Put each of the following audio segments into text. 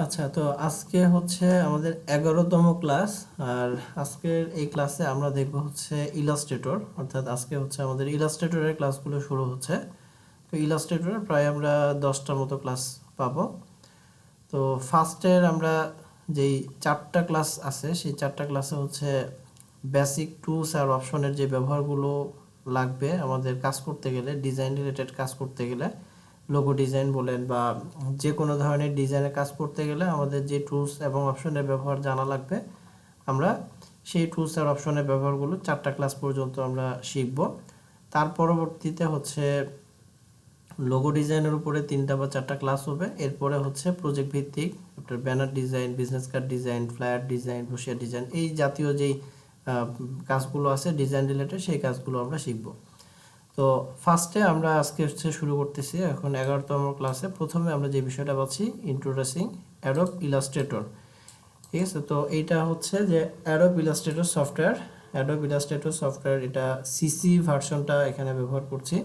আচ্ছা, তো আজকে হচ্ছে আমাদের 11তম ক্লাস। আর আজকের এই ক্লাসে আমরা দেখব হচ্ছে ইলাস্ট্রেটর, অর্থাৎ আজকে হচ্ছে আমাদের ইলাস্ট্রেটরের ক্লাসগুলো শুরু হচ্ছে। তো ইলাস্ট্রেটরের প্রায় আমরা 10টার মতো ক্লাস পাবো। তো ফার্স্টের আমরা যেই 4টা ক্লাস আছে সেই 4টা ক্লাসে হচ্ছে বেসিক টুলস আর অপশনের যে ব্যবহারগুলো লাগবে আমাদের কাজ করতে গেলে, ডিজাইন রিলেটেড কাজ করতে গেলে, লোগো ডিজাইন বলেন বা যে কোনো ধরনের ডিজাইনের কাজ করতে গেলে আমাদের যে টুলস এবং অপশনের ব্যবহার জানা লাগবে, আমরা সেই টুলস আর অপশনের ব্যবহারগুলো 4টা ক্লাস পর্যন্ত আমরা শিখব। তার পরবর্তীতে হচ্ছে লোগো ডিজাইনের উপরে 3টা বা 4টা ক্লাস হবে। এরপরে হচ্ছে প্রজেক্ট ভিত্তিক আপনার banner design, business card design, flyer design, brochure design, এই জাতীয় যেই কাজগুলো আছে ডিজাইন রিলেটেড, সেই কাজগুলো আমরা শিখব। তো ফার্স্টে আমরা আজকে হচ্ছে শুরু করতেছি এখন 11তম ক্লাসে। প্রথমে আমরা যে বিষয়টা পাচ্ছি ইন্ট্রোডিউসিং অ্যাডোব ইলাস্ট্রেটর। ঠিক আছে, তো এইটা হচ্ছে যে Adobe Illustrator software. Adobe Illustrator software এটা সিসি ভার্সনটা এখানে ব্যবহার করছি।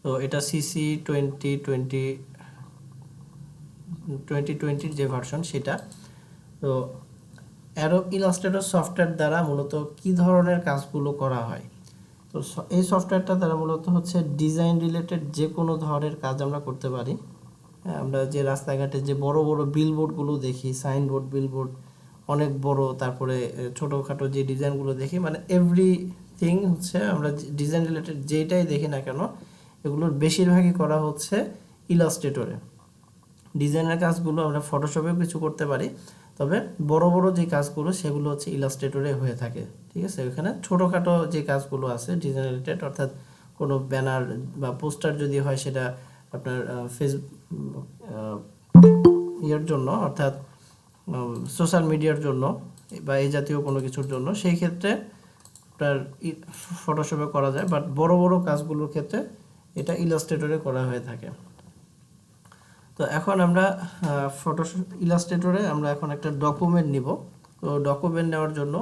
তো এটা সিসি 2020 যে ভার্সন সেটা। তো অ্যাডোব ইলাস্ট্রেটর সফটওয়্যার দ্বারা মূলত কি ধরনের কাজগুলো করা হয়? তো এই সফটওয়্যারটা দ্বারা মূলত হচ্ছে ডিজাইন রিলেটেড যে কোনো ধরনের কাজ আমরা করতে পারি। হ্যাঁ, আমরা যে রাস্তাঘাটে যে বড় বড় বিলবোর্ডগুলো দেখি, সাইনবোর্ড, বিলবোর্ড অনেক বড়, তারপরে ছোটোখাটো যে ডিজাইনগুলো দেখি, মানে এভরিথিং হচ্ছে আমরা ডিজাইন রিলেটেড যেটাই দেখি না কেন এগুলোর বেশিরভাগই করা হচ্ছে ইলাস্ট্রেটরে। ডিজাইনের কাজগুলো আমরা ফটোশপেও কিছু করতে পারি, তবে বড় বড় যে কাজগুলো সেগুলো হচ্ছে ইলাস্ট্রেটরে হয়ে থাকে। ঠিক আছে, ওখানে ছোটোখাটো যে কাজগুলো আছে ডিজাইন রিলেটেড, অর্থাৎ কোনো ব্যানার বা পোস্টার যদি হয় সেটা আপনার ইয়ের জন্য, অর্থাৎ সোশ্যাল মিডিয়ার জন্য বা এই জাতীয় কোনো কিছুর জন্য, সেই ক্ষেত্রে আপনার ফটোশপে করা যায়, বাট বড় বড় কাজগুলোর ক্ষেত্রে এটা ইলাস্ট্রেটরে করা হয়ে থাকে। তো এখন আমরা ইলাস্ট্রেটরে আমরা এখন একটা ডকুমেন্ট নিব। তো ডকুমেন্ট নেওয়ার জন্য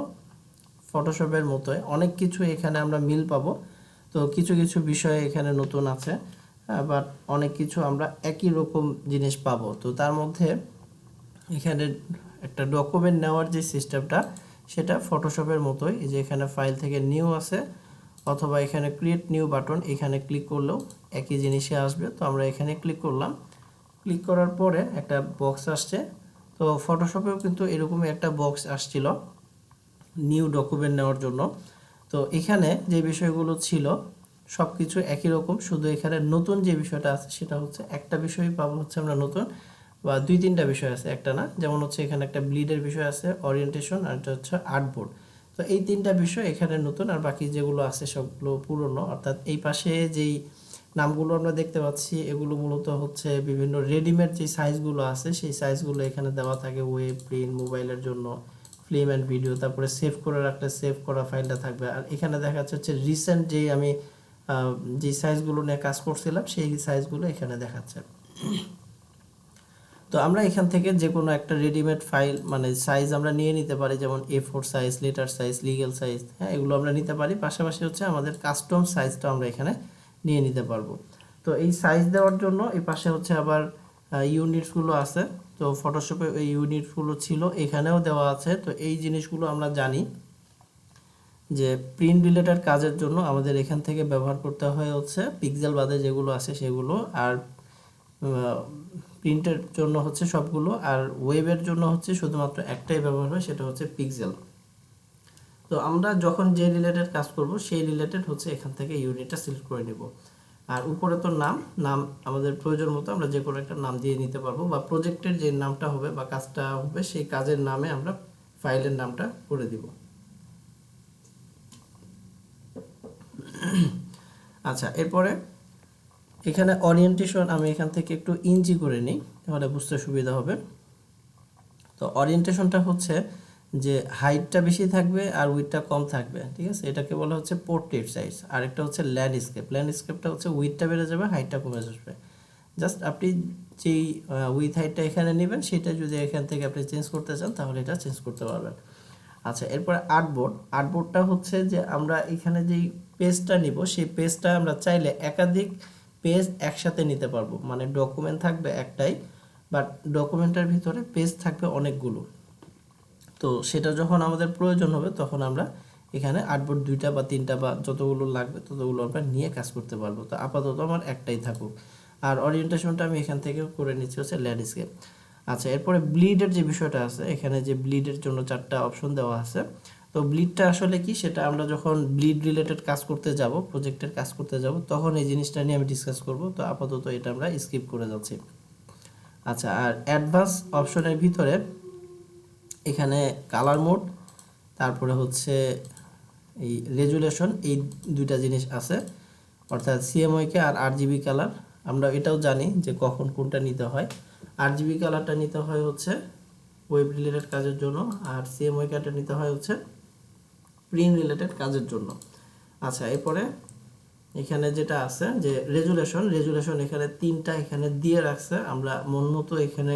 ফটোশপের মতোই অনেক কিছু এখানে আমরা মিল পাবো। তো কিছু কিছু বিষয় এখানে নতুন আছে, বাট অনেক কিছু আমরা একই রকম জিনিস পাবো। তো তার মধ্যে এখানে একটা ডকুমেন্ট নেওয়ার যে সিস্টেমটা সেটা ফটোশপের মতোই, এই যে এখানে ফাইল থেকে নিউ আছে অথবা এখানে ক্রিয়েট নিউ বাটন, এখানে ক্লিক করলেও একই জিনিসে আসবে। তো আমরা এখানে ক্লিক করলাম, ক্লিক করার পরে একটা বক্স আসছে। তো ফটোশপেও কিন্তু এরকমই একটা বক্স আসছিল নিউ ডকুমেন্ট নেওয়ার জন্য। তো এখানে যে বিষয়গুলো ছিল সব কিছু একই রকম, শুধু এখানে নতুন যে বিষয়টা আছে সেটা হচ্ছে একটা বিষয় পাবো হচ্ছে আমরা নতুন, বা 2-3টা বিষয় আছে, একটা না। যেমন হচ্ছে এখানে একটা ব্লিডের বিষয় আছে, ওরিয়েন্টেশন, আর এটা হচ্ছে আর্টবোর্ড। তো এই 3টা বিষয় এখানে নতুন, আর বাকি যেগুলো আছে সবগুলো পুরনো। অর্থাৎ এই পাশে যেই নামগুলো আমরা দেখতে পাচ্ছি এগুলো মূলত হচ্ছে বিভিন্ন রেডিমেড যে সাইজগুলো আছে সেই সাইজগুলো এখানে দেওয়া থাকে ওয়েব, প্রিন্ট, মোবাইলের জন্য, ফিল্ম অ্যান্ড ভিডিও। তারপরে সেভ করে রাখলে সেভ করা ফাইলটা থাকবে। আর এখানে দেখা যাচ্ছে হচ্ছে রিসেন্ট যেই আমি যে সাইজগুলো নিয়ে কাজ করছিলাম সেই সাইজগুলো এখানে দেখাচ্ছে। তো আমরা এখান থেকে যে কোনো একটা রেডিমেড ফাইল মানে সাইজ আমরা নিয়ে নিতে পারি, যেমন A4 size, letter size, legal size, হ্যাঁ, এগুলো আমরা নিতে পারি। পাশাপাশি হচ্ছে আমাদের কাস্টম সাইজটা আমরা এখানে নিয়ে নিতে পারবো। তো এই সাইজ দেওয়ার জন্য এই পাশে হচ্ছে আবার ইউনিটসগুলো আছে। তো ফটোশপে এই ইউনিটসগুলো ছিল, এখানেও দেওয়া আছে। তো এই জিনিসগুলো আমরা জানি যে প্রিন্ট রিলেটেড কাজের জন্য আমাদের এখান থেকে ব্যবহার করতে হয় হচ্ছে পিক্সেল বাদে যেগুলো আছে সেগুলো, আর প্রিন্টের জন্য হচ্ছে সবগুলো, আর ওয়েবের জন্য হচ্ছে শুধুমাত্র একটাই ব্যবহার হয়, সেটা হচ্ছে পিক্সেল। তো আমরা যখন যে রিলেটেড কাজ করব সেই রিলেটেড হচ্ছে এখান থেকে ইউনিটটা সিলেক্ট করে নেব। আর উপরে তো নাম আমাদের প্রয়োজন মতো আমরা যে কোনো একটা নাম দিয়ে নিতে পারবো, বা প্রজেক্টের যে নামটা হবে বা কাজটা হবে সেই কাজের নামে আমরা ফাইলের নামটা করে দিব। আচ্ছা, এরপরে এখানে ওরিয়েন্টেশন আমি এখান থেকে একটু ইঞ্চি করে নিই, তাহলে বুঝতে সুবিধা হবে। তো ওরিয়েন্টেশনটা হচ্ছে যে হাইটটা বেশি থাকবে আর উইডথটা কম থাকবে। ঠিক আছে, এটাকে বলা হচ্ছে পোর্ট্রেট সাইজ। আর একটা হচ্ছে ল্যান্ডস্কেপ। ল্যান্ডস্কেপটা হচ্ছে উইডথটা বেড়ে যাবে, হাইটটা কমে আসবে। জাস্ট আপনি যেই উইথ হাইটটা এখানে নেবেন সেটা যদি এখান থেকে আপনি চেঞ্জ করতে চান তাহলে এটা চেঞ্জ করতে পারবেন। আচ্ছা, এরপরে আর্টবোর্ডটা হচ্ছে যে আমরা এখানে যেই পেজটা নিব সেই পেজটা আমরা চাইলে একাধিক পেজ একসাথে নিতে পারবো। মানে ডকুমেন্ট থাকবে একটাই, বাট ডকুমেন্টের ভিতরে পেজ থাকবে অনেকগুলো। তো সেটা যখন আমাদের প্রয়োজন হবে তখন আমরা এখানে আর্টবোর্ড 2টা বা 3টা বা যতগুলো লাগবে ততগুলো আমরা নিয়ে কাজ করতে পারবো। তো আপাতত আমার একটাই থাকুক। আর ওরিয়েন্টেশনটা আমি এখান থেকে করে নিচ্ছি হচ্ছে ল্যান্ডস্কেপ। আচ্ছা, এরপরে ব্লিডের যে বিষয়টা আছে, এখানে যে ব্লিডের জন্য 4টা অপশন দেওয়া আছে। তো ব্লিডটা আসলে কি, সেটা আমরা যখন ব্লিড রিলেটেড কাজ করতে যাব, প্রজেক্টের কাজ করতে যাব, তখন এই জিনিসটা নিয়ে আমি ডিসকাস করব। তো আপাতত এটা আমরা স্কিপ করে যাচ্ছি। আচ্ছা, আর অ্যাডভান্স অপশনের ভিতরে এখানে কালার মোড, তারপরে হচ্ছে এই রেজুলেশন, এই 2টা জিনিস আছে, অর্থাৎ সিএমওয়াইকে আর আরজিবি কালার। আমরা এটাও জানি যে কখন কোনটা নিতে হয়। আরজিবি কালারটা নিতে হয় হচ্ছে ওয়েব রিলেটেড কাজের জন্য, আর সিএমওয়াই কালারটা নিতে হয় হচ্ছে প্রিন্ট রিলেটেড কাজের জন্য। আচ্ছা, এরপরে এখানে যেটা আছে যে রেজুলেশন এখানে 3টা এখানে দিয়ে রাখছে। আমরা মন মতো এখানে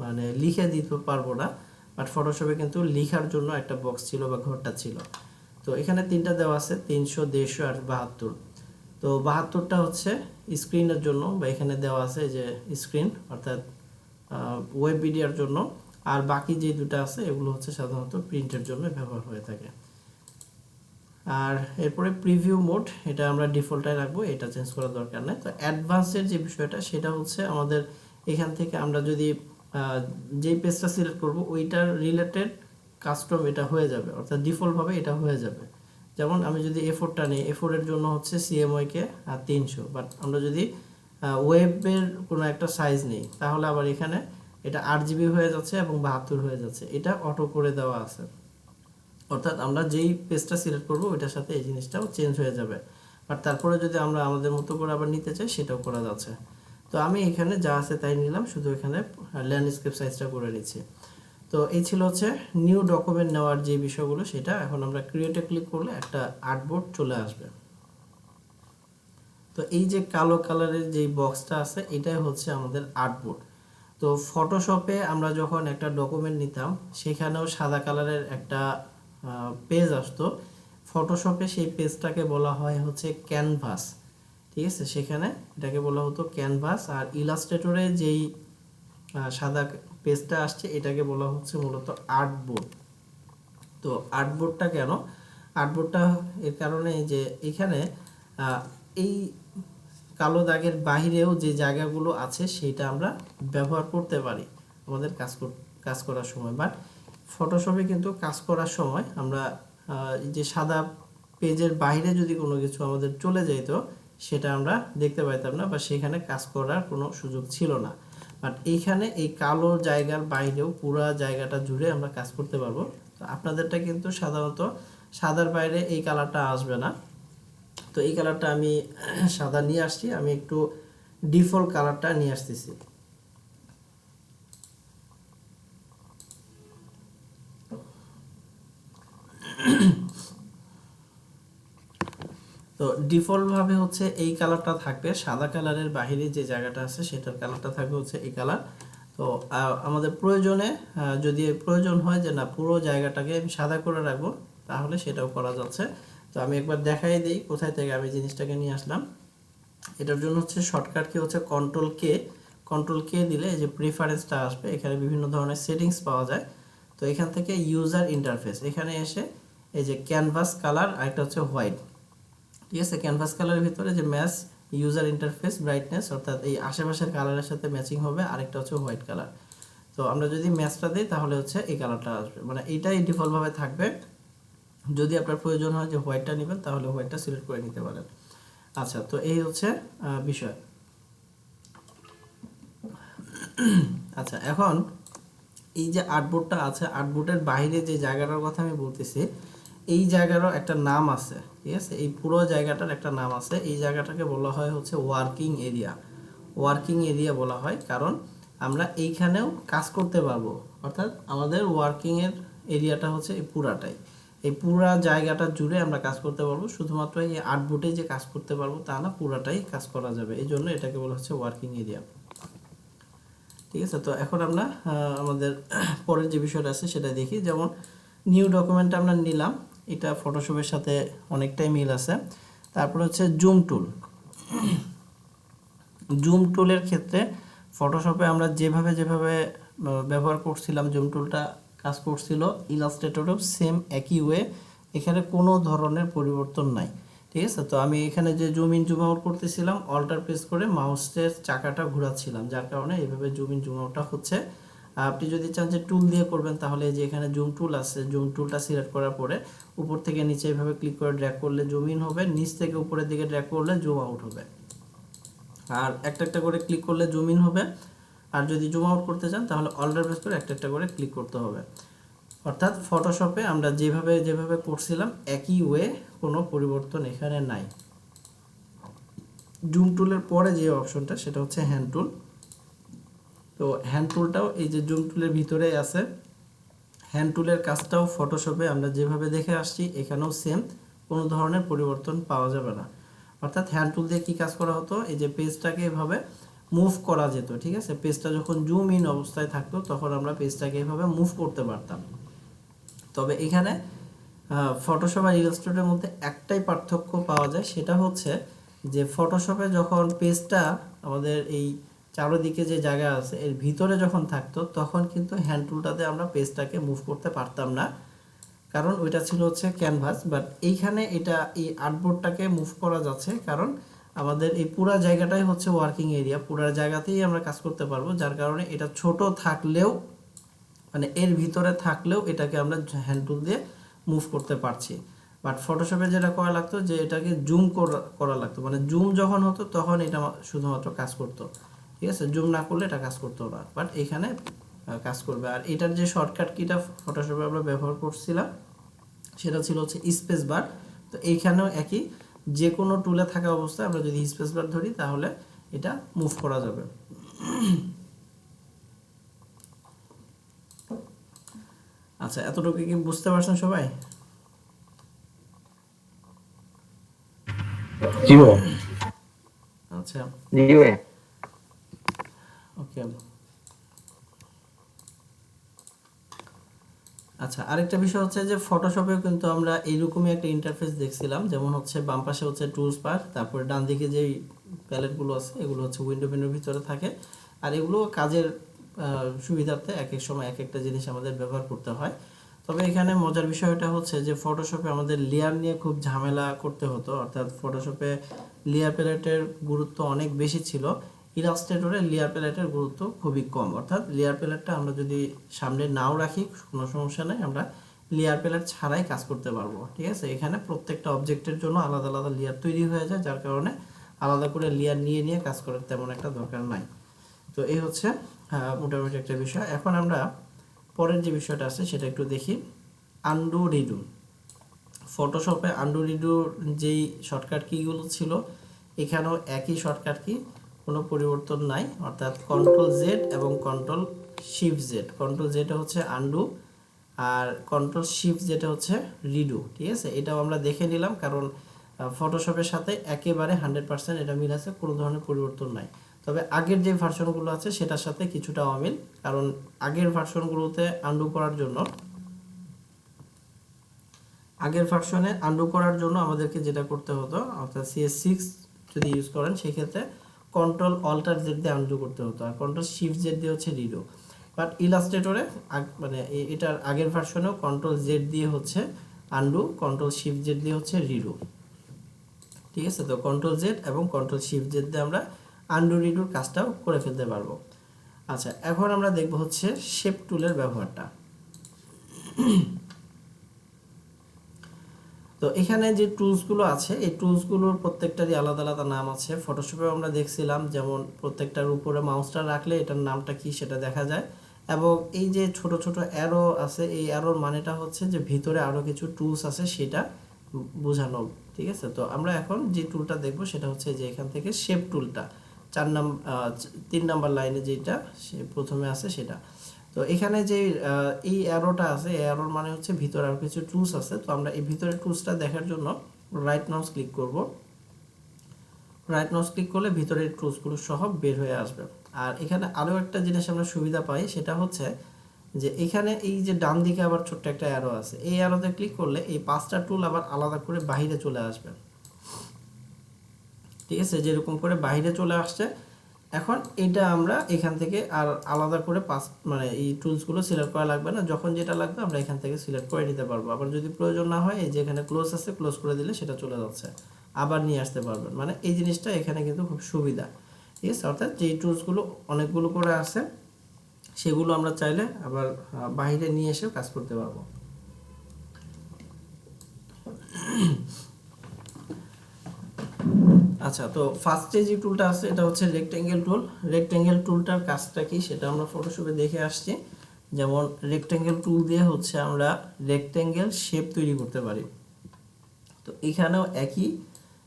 মানে লিখে দিতে পারবো না, বাট ফটোশপে কিন্তু লেখার জন্য একটা বক্স ছিল বা ঘরটা ছিল। তো এখানে 3টা দেওয়া আছে, 300, 150 আর 72। তো 72টা হচ্ছে স্ক্রিনের জন্য, বা এখানে দেওয়া আছে যে স্ক্রিন অর্থাৎ ওয়েব মিডিয়ার জন্য। আর বাকি যে 2টা আছে এগুলো হচ্ছে সাধারণত প্রিন্টের জন্য ব্যবহার হয়ে থাকে। আর এরপরে প্রিভিউ মোড, এটা আমরা ডিফল্টে রাখবো, এটা চেঞ্জ করার দরকার নেই। তো অ্যাডভান্সের যে বিষয়টা সেটা হচ্ছে আমাদের এখান থেকে আমরা যদি যেই পেজটা সিলেক্ট করব ওইটার রিলেটেড কাস্টম এটা হয়ে যাবে, অর্থাৎ ডিফল্টভাবে এটা হয়ে যাবে। যেমন আমি যদি A4টা নিই, A4 এর জন্য হচ্ছে সিএমওয়াইকে আর 300, বাট আমরা যদি ওয়েবের কোনো একটা সাইজ নেই তাহলে আবার এখানে এটা 8GB হয়ে যাচ্ছে এবং 72 হয়ে যাচ্ছে। এটা অটো করে দেওয়া আছে, অর্থাৎ আমরা যেই পেজটা সিলেক্ট করব ওইটার সাথে এই জিনিসটাও চেঞ্জ হয়ে যাবে। বাট তারপরে যদি আমরা আমাদের মতো করে আবার নিতে চাই সেটাও করা যাচ্ছে। তো আমি এখানে যা আছে তাই নিলাম, শুধু এখানে ল্যান্ডস্কেপ সাইজটা করে নিচ্ছি। তো এই ছিল হচ্ছে নিউ ডকুমেন্ট নেওয়ার যে বিষয়গুলো সেটা। এখন আমরা ক্রিয়েটে ক্লিক করলে একটা আর্টবোর্ড চলে আসবে। তো এই যে কালো কালারের যে বক্সটা আছে এটাই হচ্ছে আমাদের আর্টবোর্ড। তো ফটোশপে আমরা যখন একটা ডকুমেন্ট নিতাম সেখানেও সাদা কালারের একটা পেজ আসতো। ফটোশপে সেই পেজটাকে বলা হয় হচ্ছে ক্যানভাস, ঠিক আছে? সেখানে এটাকে বলা হতো ক্যানভাস। আর ইলাস্ট্রেটরে যেই সাদা পেজটা আসছে এটাকে বলা হচ্ছে মূলত আর্টবোর্ড। তো আর্টবোর্ডটা কেন? আর্টবোর্ডটা এর কারণে যে এখানে এই কালো দাগের বাহিরেও যে জায়গাগুলো আছে সেটা আমরা ব্যবহার করতে পারি আমাদের কাজ করার সময়। বাট ফটোশপে কিন্তু কাজ করার সময় আমরা এই যে সাদা পেজের বাইরে যদি কোনো কিছু আমাদের চলে যেত সেটা আমরা দেখতে পাইতাম না, বা সেখানে কাজ করার কোনো সুযোগ ছিল না। বাট এইখানে এই কালো জায়গার বাইরেও পুরো জায়গাটা জুড়ে আমরা কাজ করতে পারবো। তো আপনাদেরটা কিন্তু সাধারণত সাদার বাইরে এই কালারটা আসবে না। তো এই কালারটা আমি সাদা নিয়ে আসছি, আমি একটু ডিফল্ট কালারটা নিয়ে আসতেছি। তো ডিফল্ট ভাবে হচ্ছে এই কালারটা থাকবে, সাদা কালারের বাহিরে যে জায়গাটা আছে সেটার কালারটা থাকবে হচ্ছে এই কালার। তো আমাদের প্রয়োজনে যদি প্রয়োজন হয় যে না পুরো জায়গাটাকে আমি সাদা করে রাখবো তাহলে সেটাও করা যাচ্ছে। তো আমি একবার দেখাই দিই কোথায় থেকে আমি জিনিসটাকে নিয়ে আসলাম। এটার জন্য হচ্ছে শর্টকাট কি হচ্ছে কন্ট্রোল কে দিলে এই যে প্রেফারেন্সটা আসবে, এখানে বিভিন্ন ধরনের সেটিংস পাওয়া যায়। তো এখান থেকে ইউজার ইন্টারফেস, এখানে এসে এই যে ক্যানভাস কালার আর একটা হচ্ছে হোয়াইট, ঠিক আছে? ক্যানভাস কালারের ভিতরে যে ম্যাচ ইউজার ইন্টারফেস ব্রাইটনেস, অর্থাৎ এই আশেপাশের কালারের সাথে ম্যাচিং হবে, আরেকটা হচ্ছে হোয়াইট কালার। তো আমরা যদি ম্যাচটা দিই তাহলে হচ্ছে এই কালারটা আসবে, মানে এইটাই ডিফল্টভাবে থাকবে। যদি আপনার প্রয়োজন হয় যে হোয়াইটটা নেবেন তাহলে হোয়াইটটা সিলেক্ট করে নিতে পারেন। আচ্ছা, তো এই হচ্ছে বিষয়। আচ্ছা, এখন এই যে আর্টবোর্ডটা আছে, আর্টবোর্ডের বাইরে যে জায়গাটার কথা আমি বলতেছি এই জায়গারও একটা নাম আছে, ঠিক আছে? এই পুরো জায়গাটার একটা নাম আছে। এই জায়গাটাকে বলা হয় হচ্ছে ওয়ার্কিং এরিয়া বলা হয়, কারণ আমরা এইখানেও কাজ করতে পারবো। অর্থাৎ আমাদের ওয়ার্কিংয়ের এরিয়াটা হচ্ছে এই পুরাটাই, এই পুরা জায়গাটা জুড়ে আমরা কাজ করতে পারবো। শুধুমাত্র এই আর্টবোর্ডে যে কাজ করতে পারবো তা না, পুরাটাই কাজ করা যাবে। এই জন্য এটাকে বলা হচ্ছে ওয়ার্কিং এরিয়া, ঠিক আছে? তো এখন আমরা আমাদের পরের যে বিষয়টা আছে সেটা দেখি। যেমন নিউ ডকুমেন্ট আমরা নিলাম, এটা ফটোশপের সাথে অনেকটাই মিল আছে। তারপর হচ্ছে জুম টুলের ক্ষেত্রে ফটোশপে আমরা যেভাবে যেভাবে ব্যবহার করছিলাম, জুম টুলটা কাজ করছিল, ইলাস্ট্রেটরেও সেম একই ওয়ে, এখানে কোনো ধরনের পরিবর্তন নাই। ঠিক আছে, তো আমি এখানে যে জুম ইন জুম আউট করতেছিলাম, অল্টার প্রেস করে মাউসের চাকাটা ঘোরাচ্ছিলাম, যার কারণে এইভাবে জুম ইন জুম আউটটা হচ্ছে। আপনি যদি চান যে টুল দিয়ে করবেন, তাহলে যে এখানে জুম টুল আছে, জুম টুলটা সিলেক্ট করার পরে উপর থেকে নিচে এইভাবে ক্লিক করে ড্র্যাগ করলে জুম ইন হবে, নিচ থেকে উপরের দিকে ড্র্যাগ করলে জুম আউট হবে, আর একটা একটা করে ক্লিক করলে জুম ইন হবে। আর যদি জুম আউট করতে চান তাহলে অল্টার প্রেস করে একটা একটা করে ক্লিক করতে হবে। অর্থাৎ ফটোশপে আমরা যেভাবে যেভাবে করছিলাম একই ওয়ে, কোনো পরিবর্তন এখানে নাই। জুম টুলের পরে যে অপশনটা সেটা হচ্ছে হ্যান্ড টুল। তো হ্যান্ড টুলটাও এই যে জুম টুলের ভিতরেই আছে। হ্যান্ড টুলের কাজটাও ফটোশপে আমরা যেভাবে দেখে আসছি এখানেও সেম, কোনো ধরনের পরিবর্তন পাওয়া যাবে না। অর্থাৎ হ্যান্ড টুল দিয়ে কী কাজ করা হতো, এই যে পেজটাকে এভাবে মুভ করা যেত। ঠিক আছে, পেজটা যখন জুম ইন অবস্থায় থাকতো তখন আমরা পেজটাকে এভাবে মুভ করতে পারতাম। তবে এখানে ফটোশপ আর ইলাস্ট্রেটরের মধ্যে একটাই পার্থক্য পাওয়া যায়, সেটা হচ্ছে যে ফটোশপে যখন পেজটা আমাদের এই চারদিকে যে জায়গা আছে এর ভিতরে যখন থাকতো তখন কিন্তু হ্যান্ড টুলটাতে আমরা পেজটাকে মুভ করতে পারতাম না, কারণ ওইটা ছিল হচ্ছে ক্যানভাস। বাট এইখানে এটা এই আর্টবোর্ডটাকে মুভ করা যাচ্ছে, কারণ আমাদের এই পুরা জায়গাটাই হচ্ছে ওয়ার্কিং এরিয়া, পুরা জায়গাতেই আমরা কাজ করতে পারবো, যার কারণে এটা ছোট থাকলেও, মানে এর ভিতরে থাকলেও এটাকে আমরা হ্যান্ড টুল দিয়ে মুভ করতে পারছি। বাট ফটোশপে যেটা করা লাগতো যে এটাকে জুম করা লাগতো, মানে জুম যখন হতো তখন এটা শুধুমাত্র কাজ করতো। ঠিক আছে, জুম না করলে এটা কাজ করতো না, বাট এখানে কাজ করবে। আর এটার যে শর্টকাট কিটা ফটোশপে আমরা ব্যবহার করছিলাম সেটা ছিল হচ্ছে স্পেস বার। তো এইখানেও একই, যে কোনো টুলে থাকা অবস্থায় আমরা যদি স্পেস বার ধরি তাহলে এটা মুভ করা যাবে। আচ্ছা, এতটুকু কি বুঝতে পারছেন সবাই? জি ভাই। আচ্ছা, জি ভাই। ওকে। আচ্ছা, আরেকটা বিষয় হচ্ছে যে ফটোশপেও কিন্তু আমরা এইরকমই একটা ইন্টারফেস দেখছিলাম, যেমন হচ্ছে বাম পাশে হচ্ছে টুলস বার, তারপরে ডান দিকে যেই প্যালেটগুলো আছে এগুলো হচ্ছে উইন্ডো ভিতরে থাকে। আর এগুলো কাজের সুবিধার্থে এক এক সময় এক একটা জিনিস আমাদের ব্যবহার করতে হয়। তবে এখানে মজার বিষয়টা হচ্ছে যে ফটোশপে আমাদের লেয়ার নিয়ে খুব ঝামেলা করতে হতো, অর্থাৎ ফটোশপে লেয়ার প্যালেটের গুরুত্ব অনেক বেশি ছিল, ইলাস্ট্রেটরে লেয়ার প্যালেটের গুরুত্ব খুবই কম। অর্থাৎ লেয়ার প্যালেটটা আমরা যদি সামনে নাও রাখি কোনো সমস্যা নেই, আমরা লেয়ার প্যালেট ছাড়াই কাজ করতে পারবো। ঠিক আছে, এখানে প্রত্যেকটা অবজেক্টের জন্য আলাদা আলাদা লেয়ার তৈরি হয়ে যায়, যার কারণে আলাদা করে লেয়ার নিয়ে নিয়ে কাজ করার তেমন একটা দরকার নাই। তো এই হচ্ছে মোটামুটি একটা বিষয়। এখন আমরা পরের যে বিষয়টা আছে সেটা একটু দেখি, আনডু রিডু। ফটোশপে আনডু রিডুর যেই শর্টকাট কিগুলো ছিল এখানেও একই শর্টকাট কি, কোনো পরিবর্তন নাই। অর্থাৎ কন্ট্রোল জেড এবং কন্ট্রোল শিফট জেড। কন্ট্রোল জেডটা হচ্ছে আনডু আর কন্ট্রোল শিফট যেটা হচ্ছে রিডু। ঠিক আছে, এটাও আমরা দেখে নিলাম, কারণ ফটোশপের সাথে একেবারে 100% এটা মিল আছে, কোনো ধরনের পরিবর্তন নাই। তবে আগের যে ভার্সনগুলো আছে সেটার সাথে কিছুটা অমিল, কারণ আগের ভার্সনগুলোতে আনডু করার জন্য, আগের ভার্সনে আনডু করার জন্য আমাদেরকে যেটা করতে হতো, অর্থাৎ CS6 যদি ইউজ করেন সেক্ষেত্রে কন্ট্রোল অল্টার জেড দিয়ে আনডু করতে হতো, আর কন্ট্রোল শিফট জেড দিয়ে হচ্ছে রিডু। বাট ইলাস্ট্রেটরে মানে এটার আগের ভার্সনেও কন্ট্রোল জেড দিয়ে হচ্ছে আনডু, কন্ট্রোল শিফট জেড দিয়ে হচ্ছে রিডু। ঠিক আছে, তো কন্ট্রোল জেড এবং কন্ট্রোল শিফট জেড দিয়ে আমরা আনডু রিডুর কাজটাও করে ফেলতে পারবো। আচ্ছা, এখন আমরা দেখব হচ্ছে শেপ টুলের ব্যবহারটা। তো এখানে যে টুলসগুলো আছে এই টুলসগুলোর প্রত্যেকটারই আলাদা আলাদা নাম আছে। ফটোশপে আমরা দেখছিলাম যেমন প্রত্যেকটার উপরে মাউসটা রাখলে এটার নামটা কি সেটা দেখা যায়, এবং এই যে ছোট ছোট অ্যারো আছে এই অ্যারোর মানেটা হচ্ছে যে ভিতরে আরও কিছু টুলস আছে সেটা বোঝানো। ঠিক আছে, তো আমরা এখন যে টুলটা দেখব সেটা হচ্ছে যে এখান থেকে শেপ টুলটা 3 নাম্বার লাইনে যেটা সে প্রথমে আছে সেটা। তো এখানে যে এই অ্যারোটা আছে, এই অ্যারোর মানে হচ্ছে ভিতরে আর কিছু টুলস আছে। তো আমরা এই ভিতরের টুলসটা দেখার জন্য রাইট মাউস ক্লিক করব। রাইট মাউস ক্লিক করলে ভিতরের টুলসগুলো সহ বের হয়ে আসবে। আর এখানে আরও একটা জিনিস আমরা সুবিধা পাই, সেটা হচ্ছে যে এখানে এই যে ডান দিকে আবার ছোট্ট একটা অ্যারো আছে, এই অ্যারোতে ক্লিক করলে এই 5টা টুল আবার আলাদা করে বাইরে চলে আসবে। ঠিক আছে, যেরকম করে বাইরে চলে আসছে এখন এটা আমরা এখান থেকে আর আলাদা করে মানে এই টুলসগুলো সিলেক্ট করা লাগবে না, যখন যেটা লাগবে আমরা এখান থেকে সিলেক্ট করে নিতে পারবো। আবার যদি প্রয়োজন না হয় এই যে এখানে ক্লোজ আছে, ক্লোজ করে দিলে সেটা চলে যাচ্ছে, আবার নিয়ে আসতে পারবেন। মানে এই জিনিসটা এখানে কিন্তু খুব সুবিধা, ঠিক আছে। অর্থাৎ যেই টুলসগুলো অনেকগুলো করে আছে সেগুলো আমরা চাইলে আবার বাইরে নিয়ে এসেও কাজ করতে পারবো। আচ্ছা, তো ফার্স্টে যে টুলটা আছে এটা হচ্ছে রেক্টেঙ্গেল টুল। রেক্টেঙ্গেল টুলটার কাজটা কি সেটা আমরা ফটোশপে দেখে আসছি। যেমন রেক্টেঙ্গেল টুল দিয়ে হচ্ছে আমরা রেক্টেঙ্গেল শেপ তৈরি করতে পারি। তো এখানেও একই,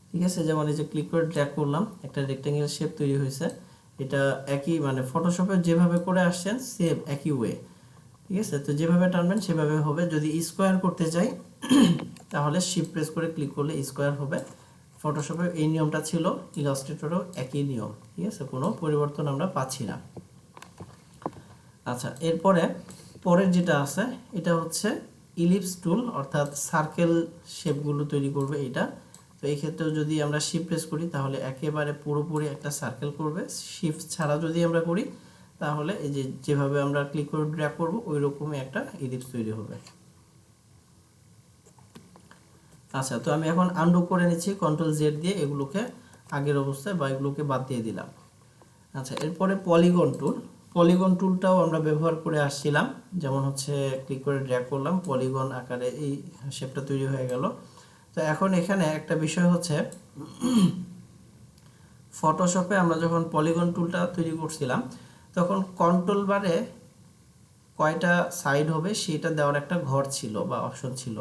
ঠিক আছে। যেমন এই যে ক্লিক করে ড্র্যাগ করলাম, একটা রেক্টেঙ্গেল শেপ তৈরি হয়েছে। এটা একই, মানে ফটোশপে যেভাবে করে আসছেন সেম একই ওয়ে, ঠিক আছে। তো যেভাবে টানবেন সেভাবে হবে। যদি স্কোয়ার করতে চাই তাহলে শিফট প্রেস করে ক্লিক করলে স্কোয়ার হবে। ফটোশপে এই নিয়মটা ছিল, ইলাস্ট্রেটরেও একই নিয়ম, ঠিক আছে, কোনো পরিবর্তন আমরা পাচ্ছি না। আচ্ছা, এরপরে পরের যেটা আছে এটা হচ্ছে ইলিপস টুল, অর্থাৎ সার্কেল শেপগুলো তৈরি করবে এটা। তো এই ক্ষেত্রেও যদি আমরা শিফট প্রেস করি তাহলে একেবারে পুরোপুরি একটা সার্কেল করবে। শিফট ছাড়া যদি আমরা করি তাহলে এই যে যেভাবে আমরা ক্লিক করে ড্র্যাগ করব ওই রকমই একটা ইলিপস তৈরি হবে। আচ্ছা, তো আমি এখন আনডু করে নিচ্ছি কন্ট্রোল জেড দিয়ে, এগুলোকে আগের অবস্থায় বা এগুলোকে বাদ দিয়ে দিলাম। আচ্ছা, এরপরে পলিগন টুল। পলিগন টুলটাও আমরা ব্যবহার করে আসছিলাম। যেমন হচ্ছে ক্লিক করে ড্র্যাগ করলাম, পলিগন আকারে এই শেপটা তৈরি হয়ে গেল। তো এখন এখানে একটা বিষয় হচ্ছে, ফটোশপে আমরা যখন পলিগন টুলটা তৈরি করছিলাম তখন কন্ট্রোল বারে কয়টা সাইড হবে সেটা দেওয়ার একটা ঘর ছিল বা অপশন ছিল।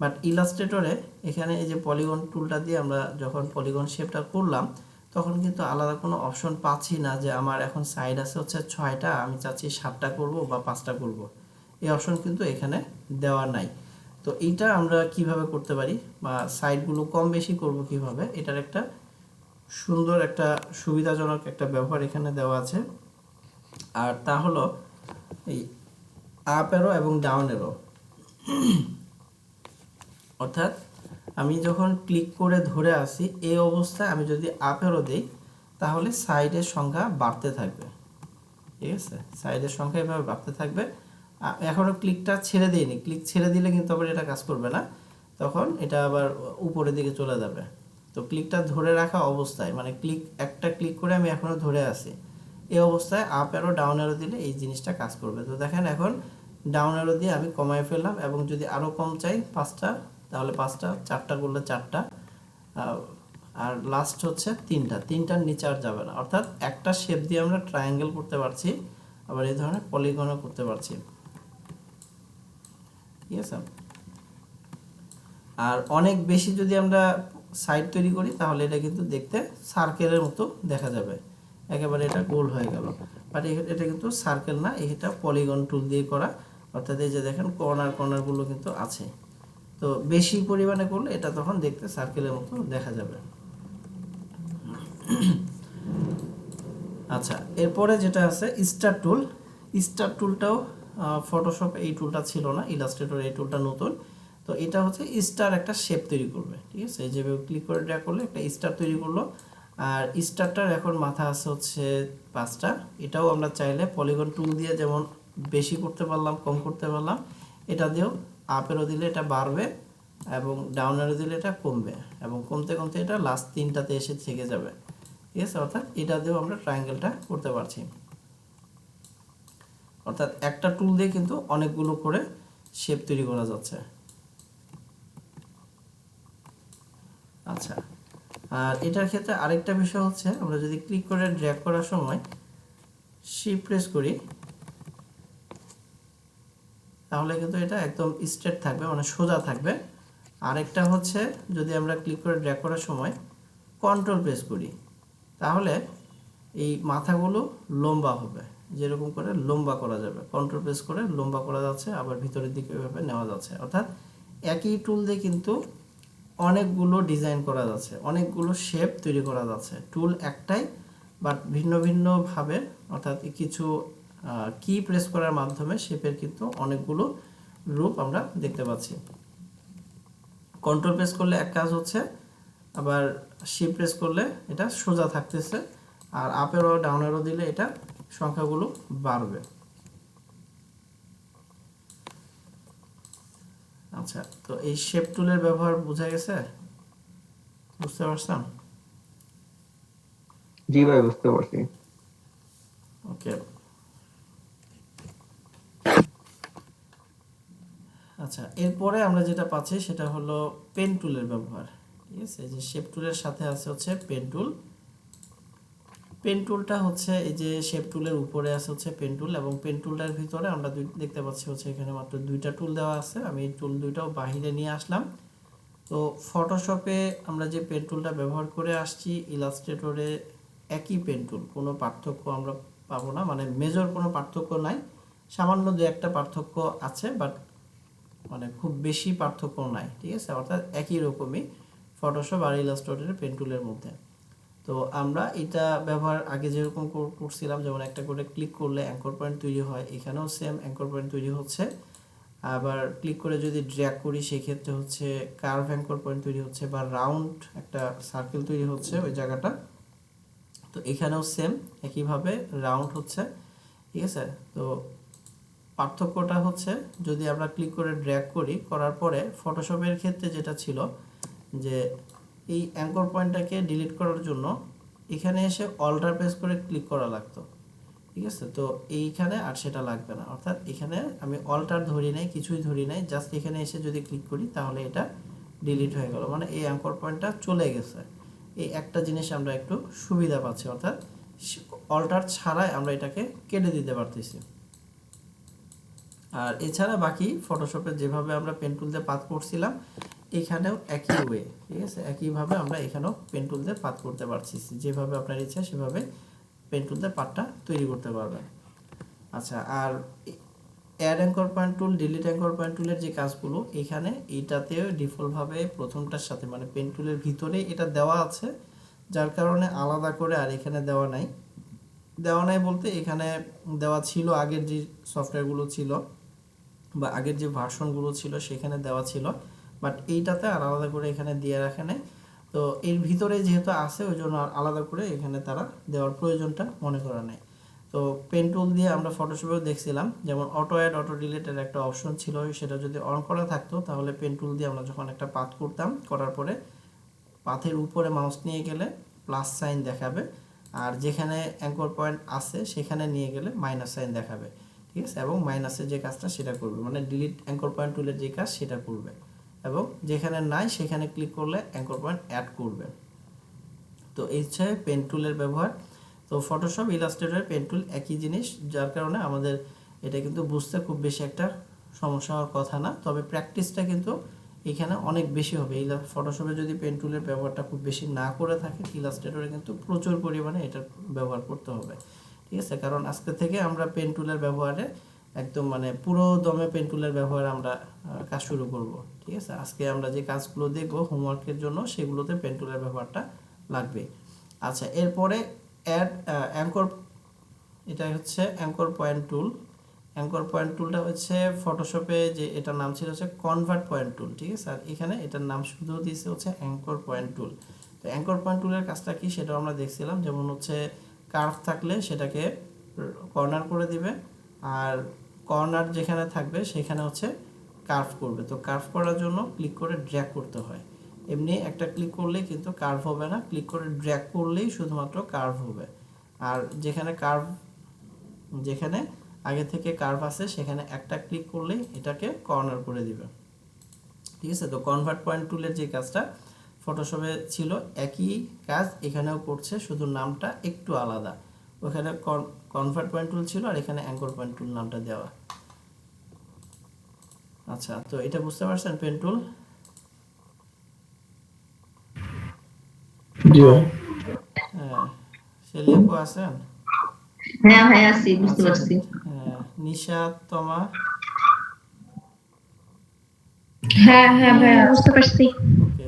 বাট ইলাস্ট্রেটরে এখানে এই যে পলিগন টুলটা দিয়ে আমরা যখন পলিগন শেপটা করলাম তখন কিন্তু আলাদা কোনো অপশন পাচ্ছি না যে আমার এখন সাইড আছে হচ্ছে 6টা, আমি চাচ্ছি 7টা করব বা 5টা করব, এই অপশন কিন্তু এখানে দেওয়া নাই। তো এইটা আমরা কিভাবে করতে পারি বা সাইডগুলো কম বেশি করব কিভাবে, এটার একটা সুন্দর একটা সুবিধাজনক একটা ব্যবহার এখানে দেওয়া আছে। আর তা হলো এই আপ অ্যারো এবং ডাউন অ্যারো। অর্থাৎ আমি যখন ক্লিক করে ধরে আসি এই অবস্থায় আমি যদি আপ অ্যারো দিই তাহলে সাইডের সংখ্যা বাড়তে থাকবে, ঠিক আছে। সাইডের সংখ্যা এভাবে বাড়তে থাকবে। এখনও ক্লিকটা ছেড়ে দিইনি, ক্লিক ছেড়ে দিলে কিন্তু আবার এটা কাজ করবে না, তখন এটা আবার উপরের দিকে চলে যাবে। তো ক্লিকটা ধরে রাখা অবস্থায়, মানে একটা ক্লিক করে আমি এখনও ধরে আছি, এই অবস্থায় আপ অ্যারো ডাউন অ্যারো দিলে এই জিনিসটা কাজ করবে। তো দেখেন এখন ডাউন অ্যারো দিয়ে আমি কমায় ফেললাম, এবং যদি আরও কম চাই 5টা তাহলে 5টা, 4টা করলে 4টা, আর লাস্ট হচ্ছে 3টার নিচে আর যাবে না। অর্থাৎ একটা শেপ দিয়ে আমরা ট্রায়াঙ্গেল করতে পারছি, আবার এই ধরনের পলিগনও করতে পারছি, ঠিক আছে। আর অনেক বেশি যদি আমরা সাইড তৈরি করি তাহলে এটা কিন্তু দেখতে সার্কেলের মতো দেখা যাবে, একেবারে এটা গোল হয়ে গেল। বাট এটা কিন্তু সার্কেল না, এটা পলিগন টুল দিয়ে করা। অর্থাৎ এই যে দেখেন কর্নারগুলো কিন্তু আছে। তো বেশি পরিমাণে করলে এটা তখন দেখতে সার্কেলের মতো দেখা যাবে। আচ্ছা, এরপরে যেটা আছে স্টার টুল। স্টার টুলটাও ফটোশপ এই টুলটা ছিল না, ইলাস্ট্রেটর এই টুলটা নতুন। তো এটা হচ্ছে স্টার একটা শেপ তৈরি করবে, ঠিক আছে। যেভাবে ক্লিক করে ড্র্যাগ করলে একটা স্টার তৈরি করলো। আর স্টারটার এখন মাথা আছে হচ্ছে 5টা। এটাও আমরা চাইলে পলিগন টুল দিয়ে যেমন বেশি করতে পারলাম, কম করতে পারলাম, এটা দিয়েও আপ অ্যারো দিলে এটা বাড়বে এবং ডাউন অ্যারো দিলে এটা কমবে, এবং কমতে কমতে এটা লাস্ট 3টাতে এসে থেকে যাবে, ঠিক আছে। অর্থাৎ এটা দিয়েও আমরা ট্রায়াঙ্গেলটা করতে পারছি। অর্থাৎ একটা টুল দিয়ে কিন্তু অনেকগুলো করে শেপ তৈরি করা যাচ্ছে। আচ্ছা, আর এটার ক্ষেত্রে আরেকটা বিষয় হচ্ছে, আমরা যদি ক্লিক করে ড্র্যাগ করার সময় শিফট প্রেস করি তাহলে কিন্তু এটা একদম স্ট্রেট থাকবে, মানে সোজা থাকবে। আরেকটা হচ্ছে যদি আমরা ক্লিক করে ড্র্যাগ করার সময় কন্ট্রোল প্রেস করি তাহলে এই মাথাগুলো লম্বা হবে, যেরকম করে লম্বা করা যাবে। কন্ট্রোল প্রেস করে লম্বা করা যাচ্ছে, আবার ভিতরের দিকে এভাবে নেওয়া যাচ্ছে। অর্থাৎ একই টুল দিয়ে কিন্তু অনেকগুলো ডিজাইন করা যাচ্ছে, অনেকগুলো শেপ তৈরি করা যাচ্ছে। টুল একটাই, বাট ভিন্ন ভিন্নভাবে, অর্থাৎ কিছু কি প্রেস করার মাধ্যমে শেপের কিন্তু অনেকগুলো রূপ আমরা দেখতে পাচ্ছি। কন্ট্রোল প্রেস করলে এক কাজ হচ্ছে, আবার শিফট প্রেস করলে এটা সোজা থাকতেছে, আর আপ অ্যারো ডাউন অ্যারো দিলে এটা সংখ্যাগুলো বাড়বে। আচ্ছা, তো এই শেপ টুলের ব্যবহার বোঝা গেছে, বুঝতে পারছেন? জি ভাই, বুঝতে পারছি। ওকে। আচ্ছা, এরপরে আমরা যেটা পাচ্ছি সেটা হলো পেন টুলের ব্যবহার। ঠিক আছে, এই যে শেপ টুলের সাথে আছে হচ্ছে পেন টুল। পেন টুলটা হচ্ছে এই যে শেপ টুলের উপরে আছে হচ্ছে পেন টুল, এবং পেন টুলটার ভিতরে আমরা দেখতে পাচ্ছি হচ্ছে এখানে মাত্র দুইটা টুল দেওয়া আছে। আমি এই টুল দুইটাও বাহিরে নিয়ে আসলাম। তো ফটোশপে আমরা যে পেন টুলটা ব্যবহার করে আসছি, ইলাস্ট্রেটরে একই পেন টুল, কোনো পার্থক্য আমরা পাবো না, মানে মেজর কোনো পার্থক্য নাই, সামান্য দু একটা পার্থক্য আছে, বাট মানে খুব বেশি পার্থক্য নাই। ঠিক আছে, অর্থাৎ একই রকমই ফটোশপ আর ইলাস্ট্রেটরের পেন টুলের মধ্যে। তো আমরা এটা ব্যবহার আগে যেরকম করছিলাম, যেমন একটা করে ক্লিক করলে অ্যাঙ্কর পয়েন্ট তৈরি হয়, এখানেও সেম অ্যাঙ্কর পয়েন্ট তৈরি হচ্ছে। আবার ক্লিক করে যদি ড্র্যাগ করি সেক্ষেত্রে হচ্ছে কার্ভ অ্যাঙ্কর পয়েন্ট তৈরি হচ্ছে, বা রাউন্ড একটা সার্কেল তৈরি হচ্ছে ওই জায়গাটা। তো এখানেও সেম একইভাবে রাউন্ড হচ্ছে। ঠিক আছে, তো পার্থক্যটা হচ্ছে যদি আমরা ক্লিক করে ড্র্যাগ করি, করার পরে ফটোশপের ক্ষেত্রে যেটা ছিল যে এই অ্যাঙ্কর পয়েন্টটাকে ডিলিট করার জন্য এখানে এসে অল্টার প্রেস করে ক্লিক করা লাগতো। ঠিক আছে, তো এইখানে আর সেটা লাগবে না, অর্থাৎ এখানে আমি অল্টার ধরি নাই, কিছুই ধরি নাই, জাস্ট এখানে এসে যদি ক্লিক করি তাহলে এটা ডিলিট হয়ে গেল, মানে এই অ্যাঙ্কর পয়েন্টটা চলে গেছে। এই একটা জিনিস আমরা একটু সুবিধা পাচ্ছি, অর্থাৎ অল্টার ছাড়াই আমরা এটাকে কেটে দিতে পারতেছি। আর এছাড়া বাকি ফটোশপে যেভাবে আমরা পেন টুল দিয়ে পাথ করছিলাম, এখানেও একই ওয়ে। ঠিক আছে, একইভাবে আমরা এখানেও পেন টুল দিয়ে পাথ করতে পারছি, যেভাবে আপনার ইচ্ছা সেভাবে পেন টুল দিয়ে পাথটা তৈরি করতে পারবেন। আচ্ছা, আর add anchor point tool, delete anchor point টুলের যে কাজগুলো এখানে এইটাতেও ডিফল্টভাবে প্রথমটার সাথে মানে পেন টুলের ভিতরে এটা দেওয়া আছে, যার কারণে আলাদা করে আর এখানে দেওয়া নাই। দেওয়া নাই বলতে এখানে দেওয়া ছিল আগের যে সফটওয়্যারগুলো ছিল বা আগের যে ভার্সনগুলো ছিল সেখানে দেওয়া ছিল, বাট এইটাতে আর আলাদা করে এখানে দিয়ে রাখে নাই। তো এর ভিতরে যেহেতু আছে ওই জন্য আলাদা করে এখানে তারা দেওয়ার প্রয়োজনটা মনে করা নেই। তো পেন টুল দিয়ে আমরা ফটোশপেও দেখছিলাম, যেমন অটো অ্যাড অটো ডিলিটের একটা অপশন ছিল, সেটা যদি অন করা থাকতো তাহলে পেন টুল দিয়ে আমরা যখন একটা পাথ করতাম, করার পরে পাথের উপরে মাউস নিয়ে গেলে প্লাস সাইন দেখাবে, আর যেখানে অ্যাঙ্কর পয়েন্ট আছে সেখানে নিয়ে গেলে মাইনাস সাইন দেখাবে। ঠিক আছে, এবং মাইনাসের যে কাজটা সেটা করবে, মানে ডিলিট অ্যাঙ্কর পয়েন্ট টুলের যে কাজ সেটা করবে, এবং যেখানে নাই সেখানে ক্লিক করলে অ্যাঙ্কর পয়েন্ট অ্যাড করবে। তো এই হচ্ছে পেন টুলের ব্যবহার। তো ফটোশপ ইলাস্ট্রেটর পেন টুল একই জিনিস, যার কারণে আমাদের এটা কিন্তু বুঝতে খুব বেশি একটা সমস্যা হওয়ার কথা না, তবে প্র্যাকটিসটা কিন্তু এখানে অনেক বেশি হবে। ফটোশপে যদি পেন টুলের ব্যবহারটা খুব বেশি না করে থাকে, ইলাস্ট্রেটরে কিন্তু প্রচুর পরিমাণে এটার ব্যবহার করতে হবে। ঠিক আছে, কারণ আজকে থেকে আমরা পেন টুলের ব্যবহারে একদম মানে পুরো দমে পেন টুলের ব্যবহার আমরা কাজ শুরু করব। ঠিক আছে, আজকে আমরা যে কাজগুলো দেখব হোমওয়ার্কের জন্য সেগুলোতে পেন টুলের ব্যবহারটা লাগবে। আচ্ছা, এরপরে অ্যাড অ্যাঙ্কর, এটা হচ্ছে অ্যাঙ্কর পয়েন্ট টুল। অ্যাঙ্কর পয়েন্ট টুলটা হচ্ছে ফটোশপে যে এটার নাম ছিল হচ্ছে কনভার্ট পয়েন্ট টুল। ঠিক আছে, আর এখানে এটার নাম শুধু দিয়েছে হচ্ছে অ্যাঙ্কর পয়েন্ট টুল। তো অ্যাঙ্কর পয়েন্ট টুলের কাজটা কি সেটাও আমরা দেখছিলাম, যেমন হচ্ছে কার্ভ থাকলে সেটাকে কর্নার করে দিবে, আর কর্নার যেখানে থাকবে সেখানে হচ্ছে কার্ভ করবে। তো কার্ভ করার জন্য ক্লিক করে ড্র্যাগ করতে হয়, এমনি একটা ক্লিক করলেই কিন্তু কার্ভ হবে না, ক্লিক করে ড্র্যাগ করলেই শুধুমাত্র কার্ভ হবে। আর যেখানে কার্ভ, যেখানে আগে থেকে কার্ভ আছে সেখানে একটা ক্লিক করলেই এটাকে কর্নার করে দিবে। ঠিক আছে, তো কনভার্ট পয়েন্ট টুলের যে কাজটা ফটোশপে ছিল একই কাজ এখানেও করছে, শুধু নামটা একটু আলাদা। ওখানে কনভার্ট পয়েন্ট টুল ছিল আর এখানে অ্যাঙ্কর পয়েন্ট টুল নামটা দেওয়া। আচ্ছা, তো এটা বুঝতে পারছেন পেন টুল? জি ভাই। হ্যাঁ, সেলিয়াপু আছেন? হ্যাঁ ভাই, আছি, বুঝতে আচ্ছা, পারছি। হ্যাঁ, নিশা, তমা? হ্যাঁ হ্যাঁ ভাই, বুঝতে পারছি। ওকে।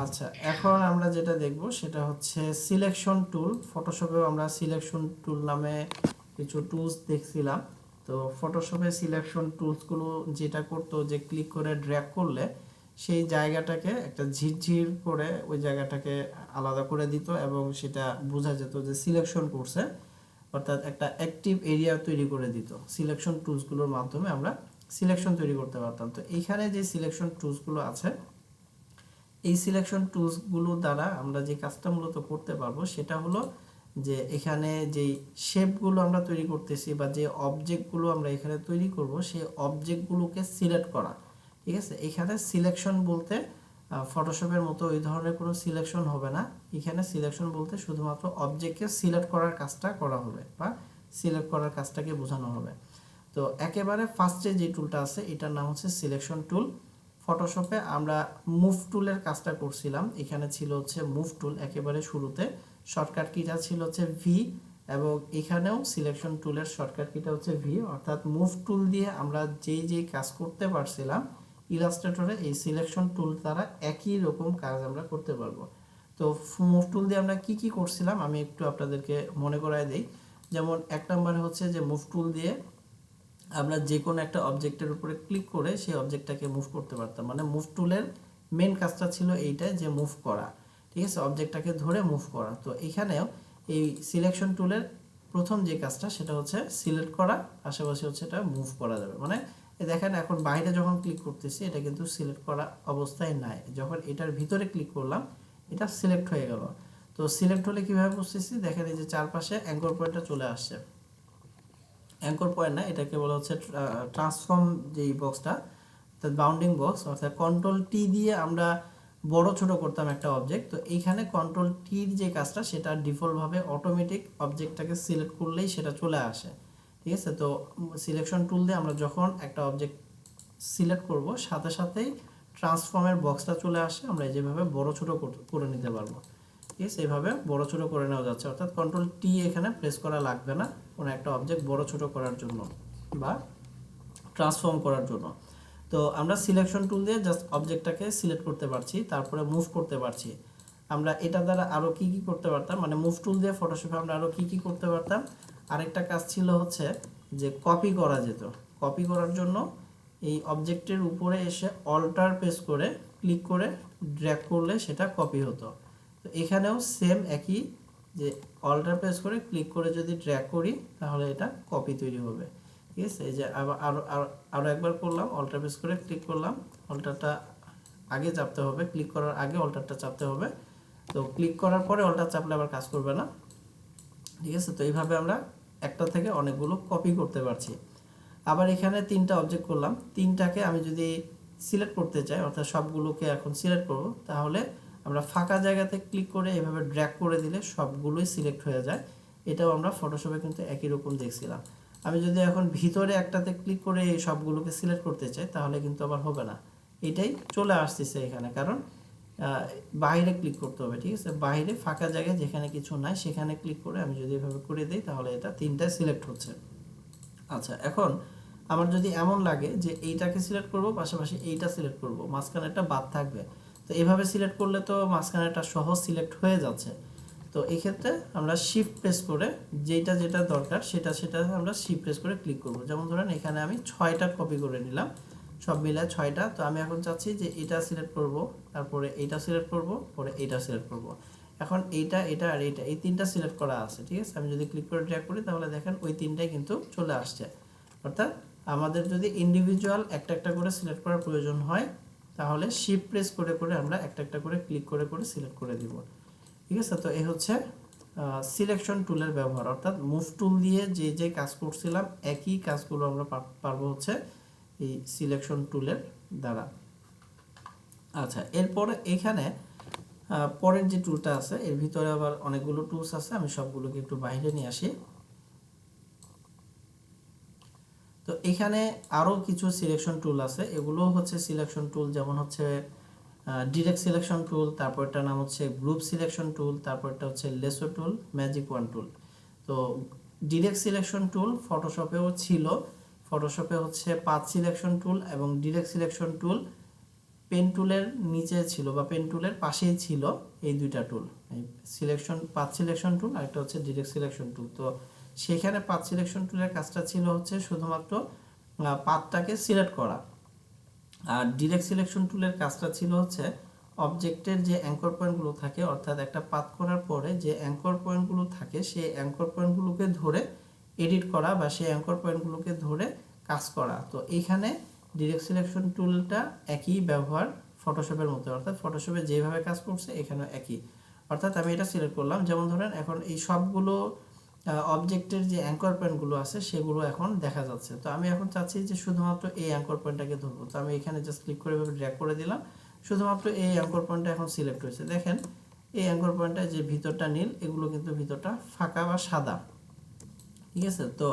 আচ্ছা, এখন আমরা যেটা দেখব সেটা হচ্ছে সিলেকশন টুল। ফটোশপেও আমরা সিলেকশন টুল নামে কিছু টুলস দেখছিলাম। তো ফটোশপে সিলেকশন টুলসগুলো যেটা করতো যে ক্লিক করে ড্র্যাগ করলে সেই জায়গাটাকে একটা ঝিরঝির করে ওই জায়গাটাকে আলাদা করে দিত এবং সেটা বোঝা যেত যে সিলেকশন করছে, অর্থাৎ একটা অ্যাক্টিভ এরিয়া তৈরি করে দিত। সিলেকশন টুলসগুলোর মাধ্যমে আমরা সিলেকশন তৈরি করতে পারতাম। তো এইখানে যে সিলেকশন টুলসগুলো আছে, এই সিলেকশন টুলসগুলো দ্বারা আমরা যে কাজটা মূলত করতে পারবো সেটা হলো যে এখানে যেই শেপগুলো আমরা তৈরি করতেছি বা যে অবজেক্টগুলো আমরা এখানে তৈরি করব সেই অবজেক্টগুলোকে সিলেক্ট করা। ঠিক আছে, এখানে সিলেকশন বলতে ফটোশপের মতো ওই ধরনের কোনো সিলেকশন হবে না। এখানে সিলেকশন বলতে শুধুমাত্র অবজেক্টকে সিলেক্ট করার কাজটা করা হবে বা সিলেক্ট করার কাজটাকে বোঝানো হবে। তো একেবারে ফার্স্টে যে টুলটা আছে এটার নাম হচ্ছে সিলেকশন টুল। ফটোশপে আমরা মুভ টুলের কাজটা করছিলাম, এখানে ছিল হচ্ছে মুভ টুল একেবারে শুরুতে। শর্টকাট কিটা ছিল হচ্ছে ভি, এবং এখানেও সিলেকশন টুলের শর্টকাট কিটা হচ্ছে ভি, অর্থাৎ মুভ টুল দিয়ে আমরা যেই যেই কাজ করতে পারছিলাম ইলাস্ট্রেটরে এই সিলেকশন টুল দ্বারা একই রকম কাজ আমরা করতে পারবো। তো মুভ টুল দিয়ে আমরা কি কি করছিলাম আমি একটু আপনাদেরকে মনে করায় দেই। যেমন এক নম্বরে হচ্ছে যে মুভ টুল দিয়ে আমরা যে কোনো একটা অবজেক্টের উপরে ক্লিক করে সেই অবজেক্টটাকে মুভ করতে পারতাম। মানে মুভ টুলের মেন কাজটা ছিল এইটাই যে মুভ করা, ঠিক আছে, অবজেক্টটাকে ধরে মুভ করা। তো এখানেও এই সিলেকশন টুলের প্রথম যে কাজটা সেটা হচ্ছে সিলেক্ট করা, পাশাপাশি হচ্ছে এটা মুভ করা যাবে। মানে দেখেন এখন বাইরে যখন ক্লিক করতেছি এটা কিন্তু সিলেক্ট করা অবস্থায় নাই, যখন এটার ভিতরে ক্লিক করলাম এটা সিলেক্ট হয়ে গেল। তো সিলেক্ট হলে কিভাবে বুঝতেছি, দেখেন এই যে চারপাশে অ্যাঙ্কর পয়েন্টটা চলে আসছে। অ্যাঙ্কর পয়েন্ট না, এটাকে বলা হচ্ছে ট্রান্সফর্ম যেই বক্সটা, অর্থাৎ বাউন্ডিং বক্স, অর্থাৎ কন্ট্রোল টি দিয়ে আমরা বড় ছোট করতাম একটা অবজেক্ট। তো এইখানে কন্ট্রোল টির যে কাজটা সেটা ডিফল্টভাবে অটোমেটিক অবজেক্টটাকে সিলেক্ট করলেই সেটা চলে আসে। ঠিক আছে, তো সিলেকশন টুল দিয়ে আমরা যখন একটা অবজেক্ট সিলেক্ট করব সাথে সাথেই ট্রান্সফর্মের বক্সটা চলে আসে, আমরা যেভাবে বড় ছোট করে নিতে পারবো। ঠিক আছে, এইভাবে বড় ছোট করে নেওয়া যাচ্ছে, অর্থাৎ কন্ট্রোল টি এখানে প্রেস করা লাগবে না কোনো একটা অবজেক্ট বড় ছোট করার জন্য বা ট্রান্সফর্ম করার জন্য। তো আমরা সিলেকশন টুল দিয়ে জাস্ট অবজেক্টটাকে সিলেক্ট করতে পারছি, তারপরে মুভ করতে পারছি। আমরা এটা দ্বারা আরও কি কি করতে পারতাম, মানে মুভ টুল দিয়ে ফটোশপে আমরা আরও কি কি করতে পারতাম। আরেকটা কাজ ছিল হচ্ছে যে কপি করা যেত। কপি করার জন্য এই অবজেক্টের উপরে এসে অল্টার প্রেস করে ক্লিক করে ড্র্যাগ করলে সেটা কপি হতো। তো এখানেও সেম একই, যে অল্টার প্রেস করে ক্লিক করে যদি ড্র্যাগ করি তাহলে এটা কপি তৈরি হবে। ঠিক আছে, এই যে আবার আরও একবার করলাম, অল্টার প্রেস করে ক্লিক করলাম, অল্টারটা আগে চাপতে হবে, ক্লিক করার আগে অল্টারটা চাপতে হবে। তো ক্লিক করার পরে অল্টার চাপলে আবার কাজ করবে না। ঠিক আছে, তো এইভাবে আমরা একটা থেকে অনেকগুলো কপি করতে পারছি। আবার এখানে তিনটা অবজেক্ট করলাম, তিনটাকে আমি যদি সিলেক্ট করতে চাই, অর্থাৎ সবগুলোকে এখন সিলেক্ট করব, তাহলে আমরা ফাঁকা জায়গাতে ক্লিক করে এভাবে ড্র্যাগ করে দিলে সবগুলোই সিলেক্ট হয়ে যায়। এটাও আমরা ফটোশপে কিন্তু একই রকম দেখছিলাম। আমি যদি এখন ভিতরে একটাতে ক্লিক করে এই সবগুলোকে সিলেক্ট করতে চাই তাহলে কিন্তু আবার হবে না, এটাই চলে আসতেছে এখানে, কারণ বাইরে ক্লিক করতে হবে। ঠিক আছে, বাইরে ফাঁকা জায়গায় যেখানে কিছু নাই সেখানে ক্লিক করে আমি যদি এভাবে করে দিই তাহলে এটা তিনটায় সিলেক্ট হচ্ছে। আচ্ছা, এখন আমার যদি এমন লাগে যে এইটাকে সিলেক্ট করব পাশাপাশি এইটা সিলেক্ট করব, মাঝখানেরটা বাদ থাকবে, তো এইভাবে সিলেক্ট করলে তো মাঝখানেরটা সহজ সিলেক্ট হয়ে যাচ্ছে। তো এই ক্ষেত্রে আমরা শিফট প্রেস করে যেটা যেটা দরকার সেটা সেটা আমরা শিফট প্রেস করে ক্লিক করব। যেমন ধরেন এখানে আমি 6টা কপি করে নিলাম, সব মিলে 6টা। তো আমি এখন চাচ্ছি যে এটা সিলেক্ট করব, তারপরে এইটা সিলেক্ট করব, পরে এইটা সিলেক্ট করব। এখন এইটা এটা আর এইটা এই তিনটা সিলেক্ট করা আছে। ঠিক আছে, আমি যদি ক্লিক করে ড্র্যাগ করি তাহলে দেখেন ওই তিনটাই কিন্তু চলে আসছে। অর্থাৎ আমাদের যদি ইন্ডিভিজুয়াল একটা একটা করে সিলেক্ট করার প্রয়োজন হয় তাহলে শিফট প্রেস করে করে আমরা একটা একটা করে ক্লিক করে করে সিলেক্ট করে দিব। ঠিক আছে, তো এই হচ্ছে সিলেকশন টুলের ব্যবহার, অর্থাৎ মুভ টুল দিয়ে যে যে কাজ করছিলাম একই কাজগুলো আমরা পারবো হচ্ছে এই সিলেকশন টুলের দ্বারা। আচ্ছা, এরপরে এখানে পরের যে টুলটা আছে এর ভিতরে আবার অনেকগুলো টুলস আছে, আমি সবগুলোকে একটু বাইরে নিয়ে আসি। তো এখানে আরও কিছু সিলেকশন টুল আছে, এগুলো হচ্ছে সিলেকশন টুল, যেমন হচ্ছে ডিরেক্ট সিলেকশন টুল, তারপরটার নাম হচ্ছে গ্রুপ সিলেকশন টুল, তারপরটা হচ্ছে লেসো টুল, ম্যাজিক ওয়ান টুল। তো ডিরেক্ট সিলেকশন টুল ফটোশপেও ছিল, ফটোশপে হচ্ছে পাথ সিলেকশন টুল এবং ডিরেক্ট সিলেকশন টুল পেন টুলের নিচে ছিল বা পেন টুলের পাশেই ছিল এই দুইটা টুল, সিলেকশন পাথ সিলেকশন টুল আর একটা হচ্ছে ডিরেক্ট সিলেকশন টুল। তো সেখানে পাথ সিলেকশন টুলের কাজটা ছিল হচ্ছে শুধুমাত্র পাথটাকে সিলেক্ট করা, আর ডিরেক্ট সিলেকশন টুলের কাজটা ছিল হচ্ছে অবজেক্টের যে অ্যাঙ্কর পয়েন্টগুলো থাকে, অর্থাৎ একটা পাথ করার পরে যে অ্যাঙ্কর পয়েন্টগুলো থাকে সেই অ্যাঙ্কর পয়েন্টগুলোকে ধরে এডিট করা বা সেই অ্যাঙ্কর পয়েন্টগুলোকে ধরে কাজ করা। তো এইখানে ডিরেক্ট সিলেকশন টুলটা একই ব্যবহার ফটোশপের মতো, অর্থাৎ ফটোশপে যেভাবে কাজ করছে এখানেও একই। অর্থাৎ আমি এটা সিলেক্ট করলাম, যেমন ধরেন এখন এই সবগুলো অবজেক্টের যে অ্যাঙ্কর পয়েন্টগুলো আছে সেগুলো এখন দেখা যাচ্ছে। তো আমি এখন চাচ্ছি যে শুধুমাত্র এই অ্যাঙ্কর পয়েন্টটাকে ধরবো। তো আমি এখানে জাস্ট ক্লিক করে এভাবে ড্র্যাগ করে দিলাম, শুধুমাত্র এই অ্যাঙ্কর পয়েন্টটা এখন সিলেক্ট হয়েছে। দেখেন এই অ্যাঙ্কর পয়েন্টটা যে ভিতরটা নীল, এগুলো কিন্তু ভিতরটা ফাঁকা বা সাদা, ঠিক আছে। তো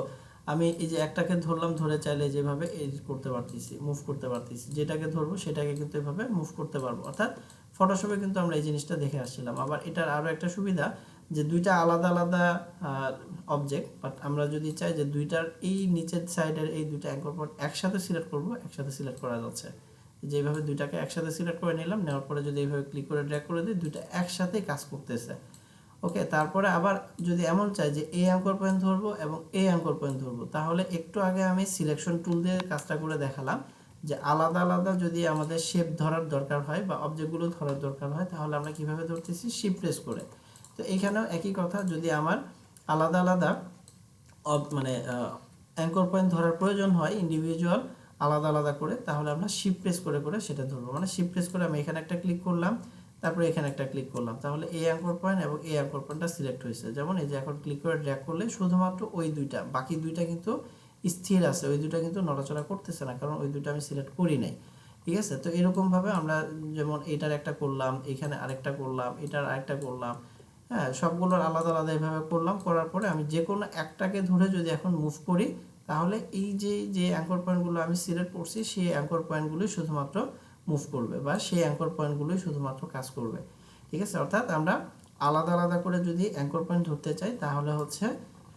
আমি এই যে একটাকে ধরলাম, ধরে চাইলে যেভাবে এডিট করতে পারতেছি, মুভ করতে পারতেছি, যেটাকে ধরবো সেটাকে কিন্তু এভাবে মুভ করতে পারবো। অর্থাৎ ফটোশপে কিন্তু আমরা এই জিনিসটা দেখে আসছিলাম। আবার এটার আরও একটা সুবিধা যে দুইটা আলাদা আলাদা অবজেক্ট, বাট আমরা যদি চাই যে দুইটার এই নিচের সাইডের এই দুইটা অ্যাঙ্কর পয়েন্ট একসাথে সিলেক্ট করব, একসাথে সিলেক্ট করা যাচ্ছে। যেভাবে দুইটাকে একসাথে সিলেক্ট করে নিলাম, নেওয়ার পরে যদি এইভাবে ক্লিক করে ড্র্যাগ করে দিই, দুইটা একসাথেই কাজ করতেছে। ওকে, তারপরে আবার যদি এমন চাই যে এই অ্যাঙ্কর পয়েন্ট ধরবো এবং এই অ্যাঙ্কর পয়েন্ট ধরবো, তাহলে একটু আগে আমি সিলেকশন টুল দিয়ে কাজটা করে দেখালাম যে আলাদা আলাদা যদি আমাদের শেপ ধরার দরকার হয় বা অবজেক্টগুলো ধরার দরকার হয়, তাহলে আমরা কিভাবে ধরতেছি, শিফট প্রেস করে। তো এখানেও একই কথা, যদি আমার আলাদা আলাদা মানে অ্যাঙ্কর পয়েন্ট ধরার প্রয়োজন হয় ইন্ডিভিজুয়াল আলাদা আলাদা করে, তাহলে আমরা শিফট প্রেস করে করে সেটা ধরবো। মানে শিফট প্রেস করে আমি এখানে একটা ক্লিক করলাম, তারপরে এখানে একটা ক্লিক করলাম, তাহলে এই অ্যাঙ্কর পয়েন্ট এবং এই অ্যাঙ্কর পয়েন্টটা সিলেক্ট হয়েছে। যেমন এই যে এখন ক্লিক করে ড্র্যাগ করলে শুধুমাত্র ওই দুইটা, বাকি দুইটা কিন্তু স্থির আছে, ওই দুইটা কিন্তু নড়াচড়া করতেছে না, কারণ ওই দুইটা আমি সিলেক্ট করি নাই, ঠিক আছে। তো এরকমভাবে আমরা যেমন এটার একটা করলাম, এখানে আরেকটা করলাম, এটার আরেকটা করলাম, হ্যাঁ, সবগুলোর আলাদা আলাদা এভাবে করলাম। করার পরে আমি যে কোনো একটাকে ধরে যদি এখন মুভ করি, তাহলে এই যে যে অ্যাঙ্কর পয়েন্টগুলো আমি সিলেক্ট করছি সেই অ্যাঙ্কর পয়েন্টগুলোই শুধুমাত্র মুভ করবে বা সেই অ্যাঙ্কর পয়েন্টগুলোই শুধুমাত্র কাজ করবে, ঠিক আছে। অর্থাৎ আমরা আলাদা আলাদা করে যদি অ্যাঙ্কর পয়েন্ট ধরতে চাই, তাহলে হচ্ছে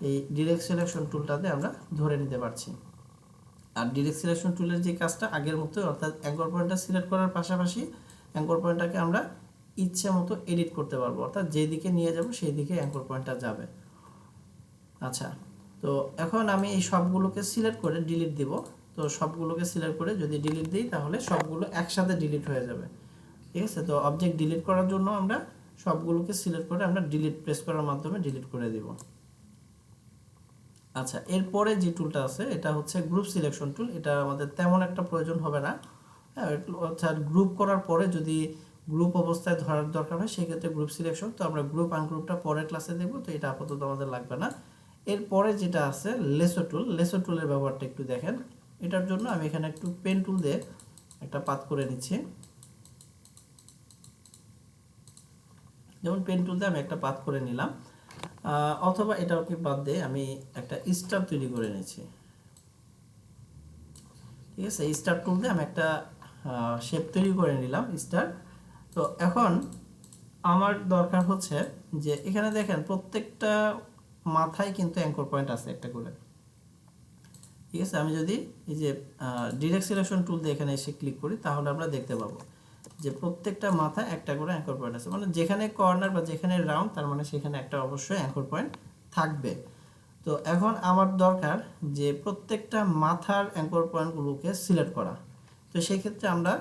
এই ডিরেক্ট সিলেকশন টুলটাতে আমরা ধরে নিতে পারছি। আর ডিরেক্ট সিলেকশন টুলের যে কাজটা আগের মতোই, অর্থাৎ অ্যাঙ্কর পয়েন্টটা সিলেক্ট করার পাশাপাশি অ্যাঙ্কর পয়েন্টটাকে আমরা ইচ্ছে মতো এডিট করতে পারবো, অর্থাৎ যেদিকে নিয়ে যাব সেই দিকে অ্যাঙ্কর পয়েন্টটা যাবে। আচ্ছা, তো এখন আমি এই সবগুলোকে সিলেক্ট করে ডিলিট দিব। তো সবগুলোকে সিলেক্ট করে যদি ডিলিট দিই, তাহলে সবগুলো একসাথে ডিলিট হয়ে যাবে, ঠিক আছে। তো অবজেক্ট ডিলিট করার জন্য আমরা সবগুলোকে সিলেক্ট করে আমরা ডিলিট প্রেস করার মাধ্যমে ডিলিট করে দিব। আচ্ছা, এরপরে যে টুলটা আছে এটা হচ্ছে গ্রুপ সিলেকশন টুল। এটা আমাদের তেমন একটা প্রয়োজন হবে না, হ্যাঁ। অর্থাৎ গ্রুপ করার পরে যদি গ্রুপ অবস্থায় ধরার দরকার হয় সেক্ষেত্রে গ্রুপ সিলেকশন, তো আমরা গ্রুপ আনগ্রুপটা পরের ক্লাসে দেখব, তো এটা আপাতত আমাদের লাগবে না। এরপরে যেটা আছে লেসো টুল, লেসো টুলের ব্যবহারটা একটু দেখেন। এটার জন্য আমি এখানে একটু পেন টুল দিয়ে একটা পাত করে নিচ্ছি। যেমন পেন টুল দিয়ে আমি একটা পাত করে নিলাম, অথবা এটাকে বাদ দিয়ে আমি একটা স্টার তৈরি করে নিচ্ছি, ঠিক আছে। স্টার টুল দিয়ে আমি একটা শেপ তৈরি করে নিলাম, স্টার। তো এখন আমার দরকার হচ্ছে যে এখানে দেখেন প্রত্যেকটা মাথায় কিন্তু অ্যাঙ্কর পয়েন্ট আছে একটা করে, ঠিক আছে। আমি যদি এই যে ডিরেক্ট সিলেকশন টুল দিয়ে এখানে এসে ক্লিক করি, তাহলে আমরা দেখতে পাবো যে প্রত্যেকটা মাথায় একটা করে অ্যাঙ্কর পয়েন্ট আছে। মানে যেখানে কর্নার বা যেখানে রাউন্ড, তার মানে সেখানে একটা অবশ্যই অ্যাঙ্কর পয়েন্ট থাকবে। তো এখন আমার দরকার যে প্রত্যেকটা মাথার অ্যাঙ্কর পয়েন্টগুলোকে সিলেক্ট করা। তো সেই ক্ষেত্রে আমরা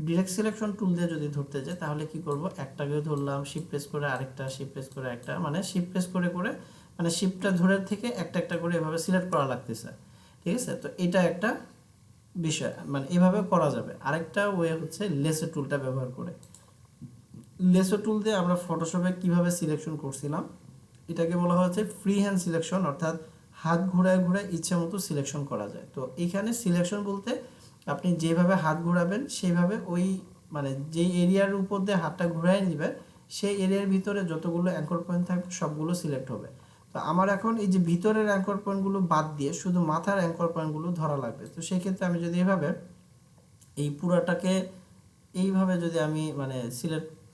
ডিরেক্ট সিলেকশন টুল দিয়ে যদি ধরতে যাই, তাহলে কি করব, একটাকে ধরলাম, শিফট প্রেস করে আরেকটা, শিফট প্রেস করে একটা, মানে শিফট প্রেস করে করে মানে শিফটটা ধরে থেকে একটা একটা করে এভাবে সিলেক্ট করা লাগতেছে, ঠিক আছে। তো এটা একটা বিষয়, মানে এভাবে করা যাবে। আরেকটা ওয়ে হচ্ছে লেসো টুলটা ব্যবহার করে। লেসো টুল দিয়ে আমরা ফটোশপে কিভাবে সিলেকশন করছিলাম, এটাকে বলা হচ্ছে ফ্রি হ্যান্ড সিলেকশন, অর্থাৎ হাত ঘোরায় ঘোরায় ইচ্ছে মতো সিলেকশন করা যায়। তো এখানে সিলেকশন বলতে আপনি যেভাবে হাত ঘোরাবেন সেইভাবে ওই মানে যেই এরিয়ার উপর দিয়ে হাতটা ঘুরাই নেবেন, সেই এরিয়ার ভিতরে যতগুলো অ্যাঙ্কর পয়েন্ট থাকবে সবগুলো সিলেক্ট হবে। তো আমার এখন এই যে ভিতরের অ্যাঙ্কর পয়েন্টগুলো বাদ দিয়ে শুধু মাথার অ্যাঙ্কর পয়েন্টগুলো ধরা লাগবে। তো সেই ক্ষেত্রে আমি যদি এভাবে এই পুরাটাকে এইভাবে যদি আমি মানে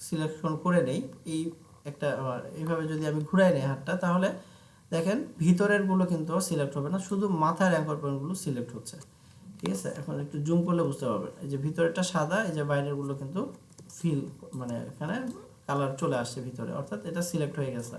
সিলেকশন করে নেই, এই একটা এইভাবে যদি আমি ঘুরাই নেই হাতটা, তাহলে দেখেন ভিতরের গুলো কিন্তু সিলেক্ট হবে না, শুধু মাথার অ্যাঙ্কর পয়েন্টগুলো সিলেক্ট হচ্ছে, ঠিক আছে। এখন একটু জুম করলে বুঝতে পারবেন, এই যে ভিতরেরটা সাদা, এই যে বাইরের গুলো কিন্তু ফিল মানে এখানে কালার চলে আসছে ভিতরে, অর্থাৎ এটা সিলেক্ট হয়ে গেছে।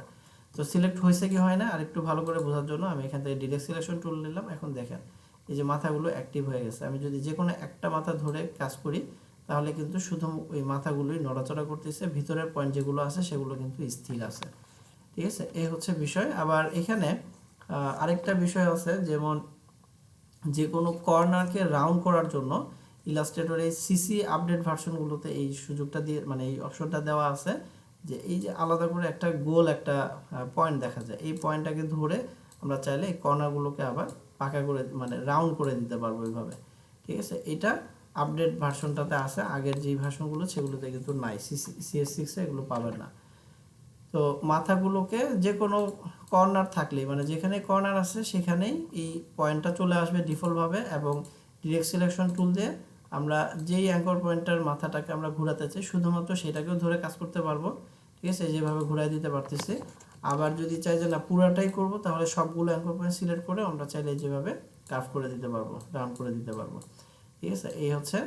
তো সিলেক্ট হয়েছে কি হয় না আর একটু ভালো করে বোঝার জন্য আমি এখান থেকে ডিরেক্ট সিলেকশন টুল নিলাম। এখন দেখেন এই যে মাথাগুলো অ্যাক্টিভ হয়ে গেছে। আমি যদি যে কোনো একটা মাথা ধরে কাজ করি তাহলে কিন্তু শুধু ওই মাথাগুলোই নড়াচড়া করতেছে, ভিতরের পয়েন্ট যেগুলো আছে সেগুলো কিন্তু স্থির আছে। ঠিক আছে, এই হচ্ছে বিষয়। আবার এখানে আরেকটা বিষয় আছে, যেমন যে কোনো কর্নারকে রাউন্ড করার জন্য ইলাস্ট্রেটর এই সিসি আপডেট ভার্সনগুলোতে এই সুযোগটা দিয়ে, মানে এই অপশনটা দেওয়া আছে যে এই যে আলাদা করে একটা গোল একটা পয়েন্ট দেখা যায়, এই পয়েন্টটাকে ধরে আমরা চাইলে এই কর্নারগুলোকে আবার পাকা করে, মানে রাউন্ড করে দিতে পারবো এইভাবে। ঠিক আছে, এটা আপডেট ভার্সনটাতে আছে, আগের যেই ভার্সনগুলো সেগুলোতে কিন্তু নাই, CS6 এগুলো পাবেন না। তো মাথাগুলোকে যে কোনো কর্নার থাকলেই, মানে যেখানে কর্নার আছে সেখানেই এই পয়েন্টটা চলে আসবে ডিফল্টভাবে, এবং ডিরেক্ট সিলেকশন টুল দিয়ে আমরা যেই অ্যাঙ্কর পয়েন্টার মাথাটাকে আমরা ঘোরাতে চাই শুধুমাত্র সেটাকেও ধরে কাজ করতে পারবো। ঠিক আছে, যেভাবে ঘুরাই দিতে পারতেছি। আবার যদি চাই যে না পুরাটাই করব, তাহলে সবগুলো অ্যাঙ্কর পয়েন্ট সিলেক্ট করে আমরা চাইলে যেভাবে কার্ভ করে দিতে পারবো, রাউন্ড করে দিতে পারবো। ঠিক আছে, এই হচ্ছে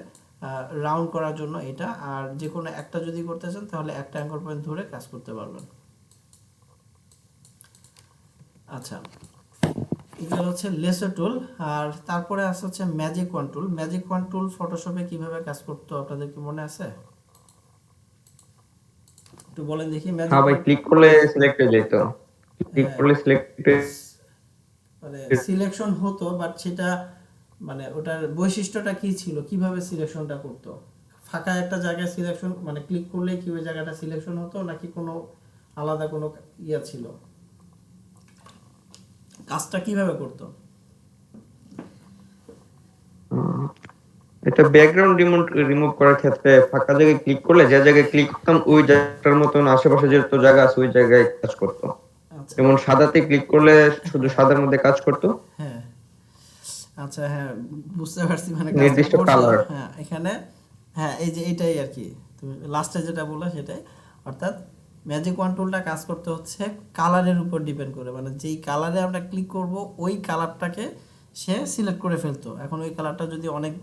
রাউন্ড করার জন্য এটা। আর যে কোনো একটা যদি করতে চান তাহলে একটা অ্যাঙ্কর পয়েন্ট ধরে কাজ করতে পারবেন। আচ্ছা, এগুলো হচ্ছে লেসার টুল। আর তারপরে আছে হচ্ছে ম্যাজিক ওয়ান টুল। ম্যাজিক ওয়ান টুল ফটোশপে কিভাবে কাজ করতো আপনাদের কি মনে আছে? একটু বলেন দেখি। ম্যাজিক হ্যাঁ ভাই, ওয়ান ক্লিক করলে সিলেক্ট হয়ে যেত, ক্লিক হ্যাঁ, করলে সিলেক্ট। মানে সিলেকশন হতো, বাট সেটা মানে ওটার বৈশিষ্ট্যটা কি ছিল, কিভাবে সিলেকশনটা করতো? ফাঁকা একটা জায়গায় সিলেকশন, মানে ক্লিক করলে কি ওই জায়গাটা সিলেকশন হতো, নাকি কোনো আলাদা কোনো ইয়া ছিল? কাজটা কিভাবে করতো? এটা ব্যাকগ্রাউন্ড রিমুভ করার ক্ষেত্রে ফাঁকা জায়গায় ক্লিক করলে যে জায়গায় ক্লিক করতাম ওই জায়গাটার মতন আশেপাশে যত জায়গা আছে ওই জায়গায় কাজ করতো। আচ্ছা, যেমন সাদাতে ক্লিক করলে শুধু সাদার মধ্যে কাজ করতো, হ্যাঁ, আচ্ছা, হ্যাঁ, বুঝতে পারছি, মানে কাজটা নির্দিষ্ট করছো। কালার। হ্যাঁ, এখানে, হ্যাঁ, এই যে এইটাই আর কি, তুমি লাস্টে যেটা বললে সেটাই। অর্থাৎ ম্যাজিক ওয়ান টুলটা কাজ করতে হচ্ছে কালারের উপর ডিপেন্ড করে, মানে যেই কালারে আমরা ক্লিক করব ওই কালারটাকে সে সিলেক্ট করে ফেলতো। এখন ওই কালারটা যদি অনেক,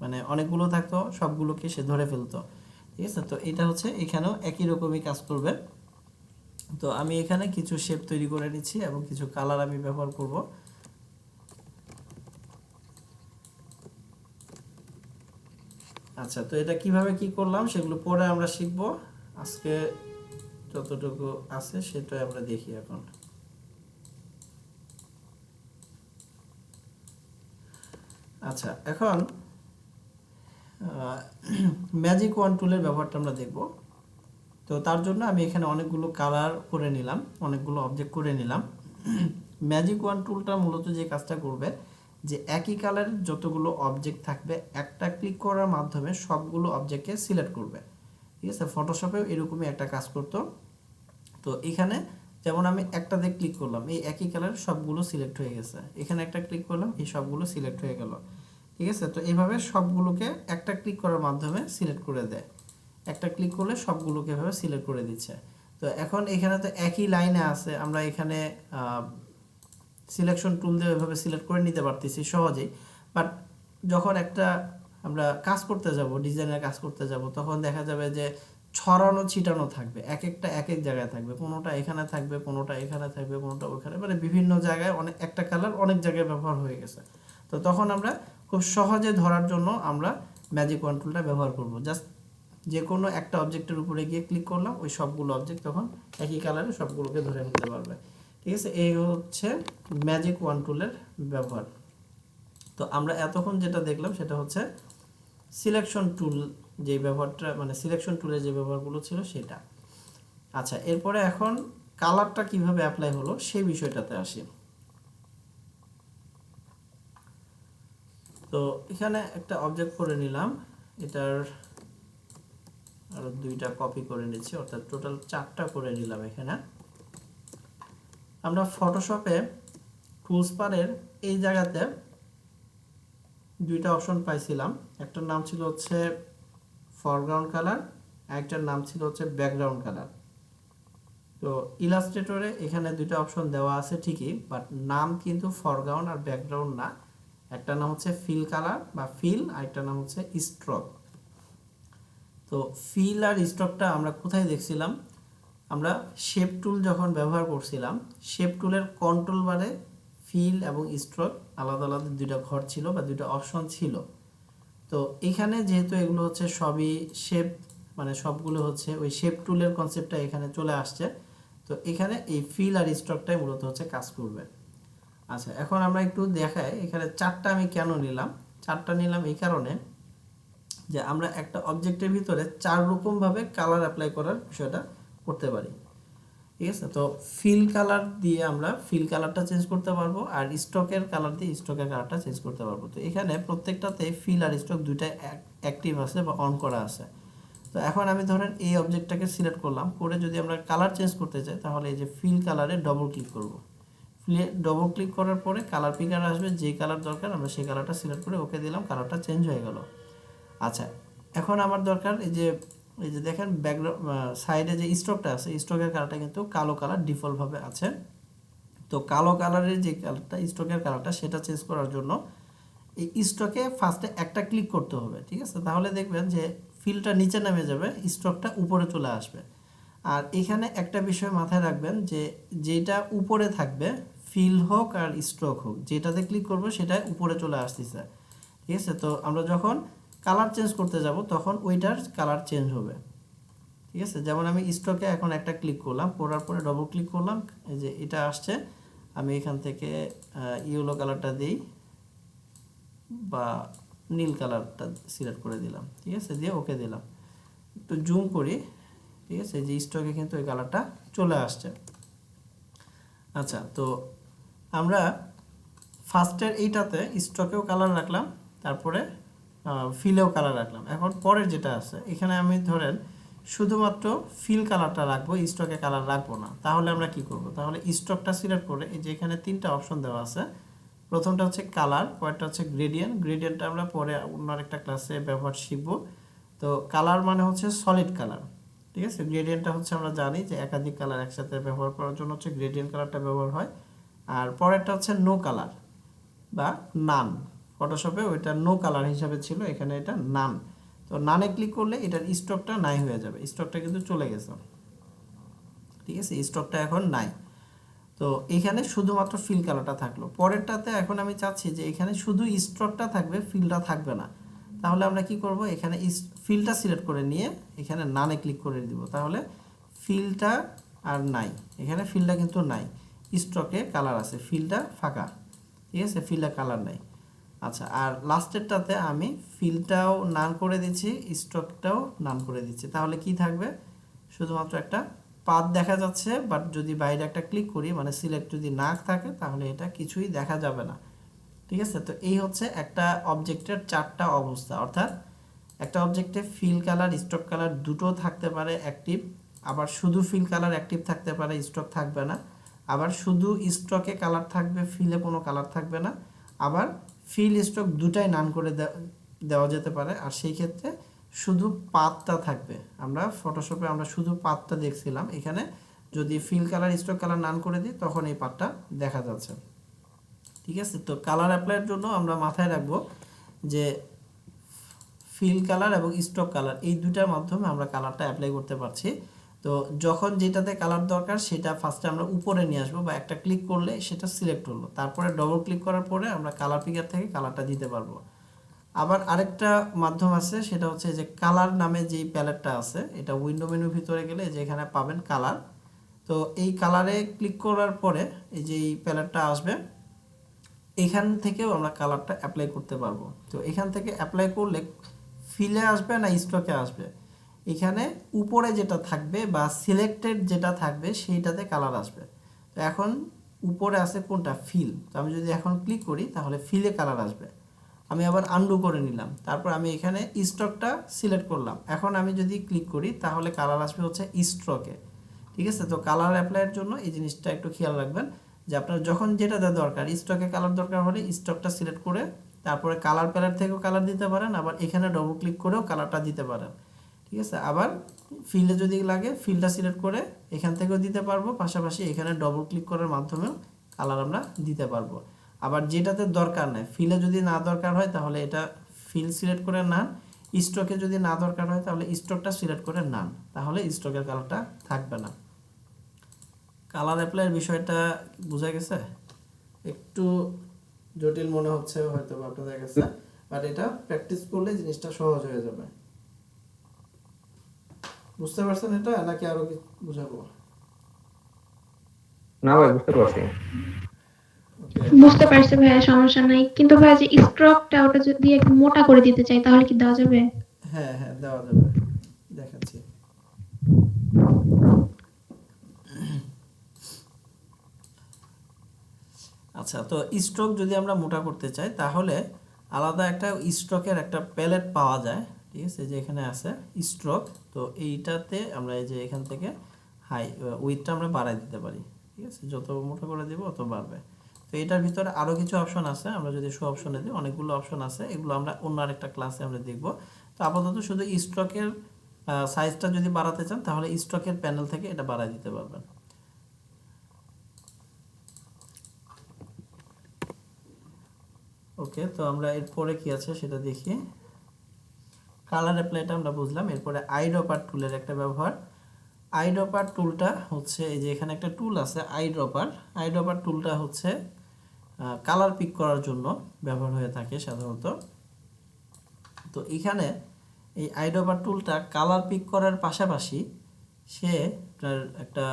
মানে অনেকগুলো থাকতো, সবগুলোকে সে ধরে ফেলতো। ঠিক আছে, তো এটা হচ্ছে এখানেও একই রকমই কাজ করবে। তো আমি এখানে কিছু শেপ তৈরি করে নিচ্ছি এবং কিছু কালার আমি ব্যবহার করব। আচ্ছা, তো এটা কিভাবে কি করলাম সেগুলো পরে আমরা শিখবো। আজকে যতটুকু আছে সেটাই আমরা দেখি এখন। আচ্ছা, এখন ম্যাজিক ওয়ান টুলের ব্যবহারটা আমরা দেখব। তো তার জন্য আমি এখানে অনেকগুলো কালার করে নিলাম, অনেকগুলো অবজেক্ট করে নিলাম। ম্যাজিক ওয়ান টুলটা মূলত যে কাজটা করবে, যে একই কালারের যতগুলো অবজেক্ট থাকবে একটা ক্লিক করার মাধ্যমে সবগুলো অবজেক্টকে সিলেক্ট করবে। ঠিক আছে, ফটোশপেও এরকমই একটা কাজ করতো। তো এখানে যেমন আমি একটাতে ক্লিক করলাম, এই একই কালার সবগুলো সিলেক্ট হয়ে গেছে। এখানে একটা ক্লিক করলাম, এই সবগুলো সিলেক্ট হয়ে গেল। ঠিক আছে, তো এইভাবে সবগুলোকে একটা ক্লিক করার মাধ্যমে সিলেক্ট করে দেয়। একটা ক্লিক করলে সবগুলোকে এভাবে সিলেক্ট করে দিচ্ছে। তো এখন এখানে তো একই লাইনে আছে, আমরা এখানে সিলেকশন টুল দিয়ে এভাবে সিলেক্ট করে নিতে পারতেছি সহজেই। বাট যখন একটা আমরা কাজ করতে যাব, ডিজাইনের কাজ করতে যাব, তখন দেখা যাবে যে ছড়ানো ছিটানো থাকবে, এক একটা এক এক জায়গায় থাকবে, কোনোটা এখানে থাকবে, কোনোটা এখানে থাকবে, কোনোটা ওইখানে, মানে বিভিন্ন জায়গায় অনেক একটা কালার অনেক জায়গায় ব্যবহার হয়ে গেছে। তো তখন আমরা খুব সহজে ধরার জন্য আমরা ম্যাজিক ওয়ান টুলটা ব্যবহার করব। জাস্ট যে কোনো একটা অবজেক্টের উপরে গিয়ে ক্লিক করলাম, ওই সবগুলো অবজেক্ট তখন একই কালারে সবগুলোকে ধরে নিতে পারবে। ঠিক আছে, এই হচ্ছে ম্যাজিক ওয়ান টুলের ব্যবহার। তো আমরা এতক্ষণ যেটা দেখলাম সেটা হচ্ছে সিলেকশন টুল, যে ব্যবহারটা, মানে সিলেকশন টুলের যে ব্যবহারগুলো ছিল সেটা। আচ্ছা, এরপরে এখন কালারটা কিভাবে অ্যাপ্লাই হলো সেই বিষয়টাতে আসি। তো এখানে একটা অবজেক্ট করে নিলাম, এটার আরো দুইটা কপি করে নিচ্ছি, অর্থাৎ টোটাল 4টা করে নিলাম। এখানে আমরা ফটোশপে টুলস বারের এই জায়গাতে দুইটা অপশন পাইছিলাম, একটার নাম ছিল হচ্ছে ফরগ্রাউন্ড কালার, আরেকটার নাম ছিল হচ্ছে ব্যাকগ্রাউন্ড কালার। তো ইলাস্ট্রেটরে এখানে দুইটা অপশন দেওয়া আছে ঠিকই, বাট নাম কিন্তু ফরগ্রাউন্ড আর ব্যাকগ্রাউন্ড না। একটা নাম হচ্ছে ফিল কালার বা ফিল, আরেকটা নাম হচ্ছে স্ট্রোক। তো ফিল আর স্ট্রোকটা আমরা কোথায় দেখছিলাম? আমরা শেপ টুল যখন ব্যবহার করছিলাম, শেপ টুলের কন্ট্রোল বারে ফিল এবং স্ট্রোক আলাদা আলাদা দুইটা ঘর ছিল বা দুইটা অপশন ছিল। তো এখানে যেহেতু এগুলো হচ্ছে সবই শেপ, মানে সবগুলো হচ্ছে ওই শেপ টুলের কনসেপ্টটা এখানে চলে আসছে। তো এখানে এই ফিল আর স্ট্রোকটাই মূলত হচ্ছে কাজ করবে। আচ্ছা, এখন আমরা একটু দেখাই এখানে চারটা আমি কেন নিলাম। চারটা নিলাম এই কারণে যে আমরা একটা অবজেক্টের ভিতরে চার রকম ভাবে কালার অ্যাপ্লাই করার বিষয়টা করতে পারি। ঠিক আছে, তো ফিল কালার দিয়ে আমরা ফিল কালারটা চেঞ্জ করতে পারবো, আর স্টকের কালার দিয়ে স্টকের কালারটা চেঞ্জ করতে পারবো। তো এখানে প্রত্যেকটাতে ফিল আর স্টক দুইটাই অ্যাক্টিভ আছে বা অন করা আছে। তো এখন আমি ধরেন এই অবজেক্টটাকে সিলেক্ট করলাম, করে যদি আমরা কালার চেঞ্জ করতে চাই তাহলে এই যে ফিল কালারে ডবল ক্লিক করব। ডবল ক্লিক করার পরে কালার পিকার আসবে, যে কালার দরকার আমরা সেই কালারটা সিলেক্ট করে ওকে দিলাম, কালারটা চেঞ্জ হয়ে গেল। আচ্ছা, এখন আমার দরকার এই যে দেখেন ব্যাকগ্রাউন্ড সাইডে যে স্টকটা আছে, স্টকের কালারটা কিন্তু কালো কালার ডিফল্টভাবে আছে। তো কালো কালারের যে কালারটা স্টকের কালারটা সেটা চেঞ্জ করার জন্য এই স্টকে ফার্স্টে একটা ক্লিক করতে হবে। ঠিক আছে, তাহলে দেখবেন যে ফিলটা নিচে নেমে যাবে, স্টকটা উপরে চলে আসবে। আর এখানে একটা বিষয় মাথায় রাখবেন যে যেটা উপরে থাকবে, ফিল হোক আর স্ট্রোক হোক, যেটাতে ক্লিক করব সেটাই উপরে চলে আসতেছে। ঠিক আছে, তো আমরা যখন কালার চেঞ্জ করতে যাব তখন ওইটার কালার চেঞ্জ হবে। ঠিক আছে, যেমন আমি স্টকে এখন একটা ক্লিক করলাম, করার পরে ডবল ক্লিক করলাম, এই যে এটা আসছে, আমি এখান থেকে ইয়েলো কালারটা দিই বা নীল কালারটা সিলেক্ট করে দিলাম। ঠিক আছে, দিয়ে ওকে দিলাম, একটু জুম করি। ঠিক আছে, যে স্টকে কিন্তু এই কালারটা চলে আসছে। আচ্ছা, তো আমরা ফার্স্টের এইটাতে স্টকেও কালার রাখলাম, তারপরে ফিলেও কালার রাখলাম। এখন পরের যেটা আছে এখানে আমি ধরেন শুধুমাত্র ফিল কালারটা রাখবো, স্টকে কালার রাখবো না। তাহলে আমরা কি করব, তাহলে স্টকটা সিলেক্ট করে এই যে এখানে তিনটা অপশন দেওয়া আছে, প্রথমটা হচ্ছে কালার, পরেরটা হচ্ছে গ্রেডিয়েন্ট। গ্রেডিয়েন্টটা আমরা পরে অন্য একটা ক্লাসে ব্যবহার শিখব। তো কালার মানে হচ্ছে সলিড কালার। ঠিক আছে, গ্রেডিয়েন্টটা হচ্ছে আমরা জানি যে একাধিক কালার একসাথে ব্যবহার করার জন্য হচ্ছে গ্রেডিয়েন্ট কালারটা ব্যবহার হয়। আর পরেরটা হচ্ছে নো কালার বা নান। ফটোশপে ওইটা নো কালার হিসাবে ছিল, এখানে এটা নান। তো নানে ক্লিক করলে এটার স্টকটা নাই হয়ে যাবে, স্টকটা কিন্তু চলে গেছে। ঠিক আছে, স্টকটা এখন নাই। তো এখানে শুধুমাত্র ফিল কালারটা থাকলো। পরেরটাতে এখন আমি চাচ্ছি যে এখানে শুধু স্টকটা থাকবে, ফিলটা থাকবে না। তাহলে আমরা কি করব, এখানে ফিলটা সিলেক্ট করে নিয়ে এখানে নানে ক্লিক করে দিব, তাহলে ফিলটা আর নাই, এখানে ফিলটা কিন্তু নাই, স্টকে কালার আছে, ফিলটা ফাঁকা। ঠিক আছে, ফিলটা কালার নাই। আচ্ছা, আর লাস্টেরটাতে আমি ফিলটাও নান করে দিচ্ছি, স্টকটাও নান করে দিচ্ছি। তাহলে কি থাকবে, শুধুমাত্র একটা পাথ দেখা যাচ্ছে, বাট যদি বাইরে একটা ক্লিক করি মানে সিলেক্ট যদি না থাকে তাহলে এটা কিছুই দেখা যাবে না। ঠিক আছে, তো এই হচ্ছে একটা অবজেক্টের চারটা অবস্থা, অর্থাৎ একটা অবজেক্টে ফিল কালার স্টক কালার দুটো থাকতে পারে অ্যাক্টিভ, আবার শুধু ফিল কালার অ্যাক্টিভ থাকতে পারে, স্টক থাকবে না, আবার শুধু স্টকে কালার থাকবে, ফিলে কোনো কালার থাকবে না, আবার ফিল স্টক দুটাই নান করে দেওয়া যেতে পারে। আর সেই ক্ষেত্রে শুধু পাতটা থাকবে। আমরা ফটোশপে আমরা শুধু পাতটা দেখছিলাম, এখানে যদি ফিল কালার স্টক কালার নান করে দিই তখন এই পাতটা দেখা যাচ্ছে। ঠিক আছে, তো কালার অ্যাপ্লাইয়ের জন্য আমরা মাথায় রাখবো যে ফিল কালার এবং স্টক কালার এই দুটার মাধ্যমে আমরা কালারটা অ্যাপ্লাই করতে পারছি। তো যখন যেটাতে কালার দরকার সেটা ফার্স্টে আমরা উপরে নিয়ে আসবো, বা একটা ক্লিক করলে সেটা সিলেক্ট হলো, তারপরে ডবল ক্লিক করার পরে আমরা কালার পিকার থেকে কালারটা দিতে পারবো। আবার আরেকটা মাধ্যম আছে, সেটা হচ্ছে যে কালার নামে যেই প্যালেটটা আছে, এটা উইন্ডো মেনুর ভিতরে গেলে যে এখানে পাবেন কালার। তো এই কালারে ক্লিক করার পরে এই যে এই প্যালেটটা আসবে, এখান থেকেও আমরা কালারটা অ্যাপ্লাই করতে পারবো। তো এখান থেকে অ্যাপ্লাই করলে ফিলে আসবে না স্টকে আসবে, এখানে উপরে যেটা থাকবে বা সিলেক্টেড যেটা থাকবে সেইটাতে কালার আসবে। তো এখন উপরে আছে কোনটা, ফিল। তো আমি যদি এখন ক্লিক করি তাহলে ফিলে কালার আসবে। আমি আবার আনডু করে নিলাম, তারপর আমি এখানে স্টকটা সিলেক্ট করলাম, এখন আমি যদি ক্লিক করি তাহলে কালার আসবে হচ্ছে স্ট্রোকে। ঠিক আছে, তো কালার অ্যাপ্লাইয়ের জন্য এই জিনিসটা একটু খেয়াল রাখবেন যে আপনার যখন যেটা দরকার, স্টকে কালার দরকার হলে স্টকটা সিলেক্ট করে তারপরে কালার প্যালেট থেকেও কালার দিতে পারেন, আবার এখানে ডবল ক্লিক করেও কালারটা দিতে পারেন। ঠিক আছে, আবার ফিল্ডে যদি লাগে ফিল্ডটা সিলেক্ট করে এখান থেকেও দিতে পারবো, পাশাপাশি এখানে ডবল ক্লিক করার মাধ্যমেও কালার আমরা দিতে পারবো। আবার যেটাতে দরকার নেই, ফিলে যদি না দরকার হয় তাহলে এটা ফিল সিলেক্ট করে নান, স্টকে যদি না দরকার হয় তাহলে স্টকটা সিলেক্ট করে নান, তাহলে স্টকের কালারটা থাকবে না। কালার অ্যাপ্লাইয়ের বিষয়টা বোঝা গেছে? একটু জটিল মনে হচ্ছে হয়তো বা আপনাদের কাছে, বাট এটা প্র্যাকটিস করলে জিনিসটা সহজ হয়ে যাবে। বুঝতে পারছেন এটা নাকি আরো কি বুঝাবো? না ভাই, বুঝতে পারছি। ওকে। বুঝতে পারছি ভাইয়া, সমস্যা নাই। কিন্তু ভাইয়া যে স্ট্রোকটা ওটা যদি একটু মোটা করে দিতে চাই তাহলে কি দেওয়া যাবে? হ্যাঁ হ্যাঁ, দেওয়া যাবে, দেখাচ্ছি। আচ্ছা, তো স্ট্রোক যদি আমরা মোটা করতে চাই তাহলে আলাদা একটা স্ট্রোকের একটা প্যালেট পাওয়া যায়, ঠিক আছে, যে এখানে আছে স্ট্রোক। তো এইটাতে আমরা এই যে এখান থেকে হাই উইথটা আমরা বাড়াই দিতে পারি, ঠিক আছে, যত মোটা করে দিব তত বাড়বে। তো এটার ভিতরে আরো কিছু অপশন আছে, আমরা যদি শো অপশনে দিই অনেকগুলো অপশন আছে, এগুলো আমরা অন্য আরেকটা ক্লাসে আমরা দেখব। তো আপাতত শুধু স্ট্রোকের সাইজটা যদি বাড়াতে চান তাহলে স্ট্রোকের প্যানেল থেকে এটা বাড়াই দিতে পারবেন। ওকে, তো আমরা এরপরে কি আছে সেটা দেখি। কালার অ্যাপ্লাইটা আমরা বুঝলাম, এরপরে আইড্রপার টুলের একটা ব্যবহার। আইড্রপার টুলটা হচ্ছে এই যে এখানে একটা টুল আছে আইড্রপার। আইড্রপার টুলটা হচ্ছে কালার পিক করার জন্য ব্যবহার হয়ে থাকে সাধারণত। তো এখানে এই আইড্রপার টুলটা কালার পিক করার পাশাপাশি সে তার একটা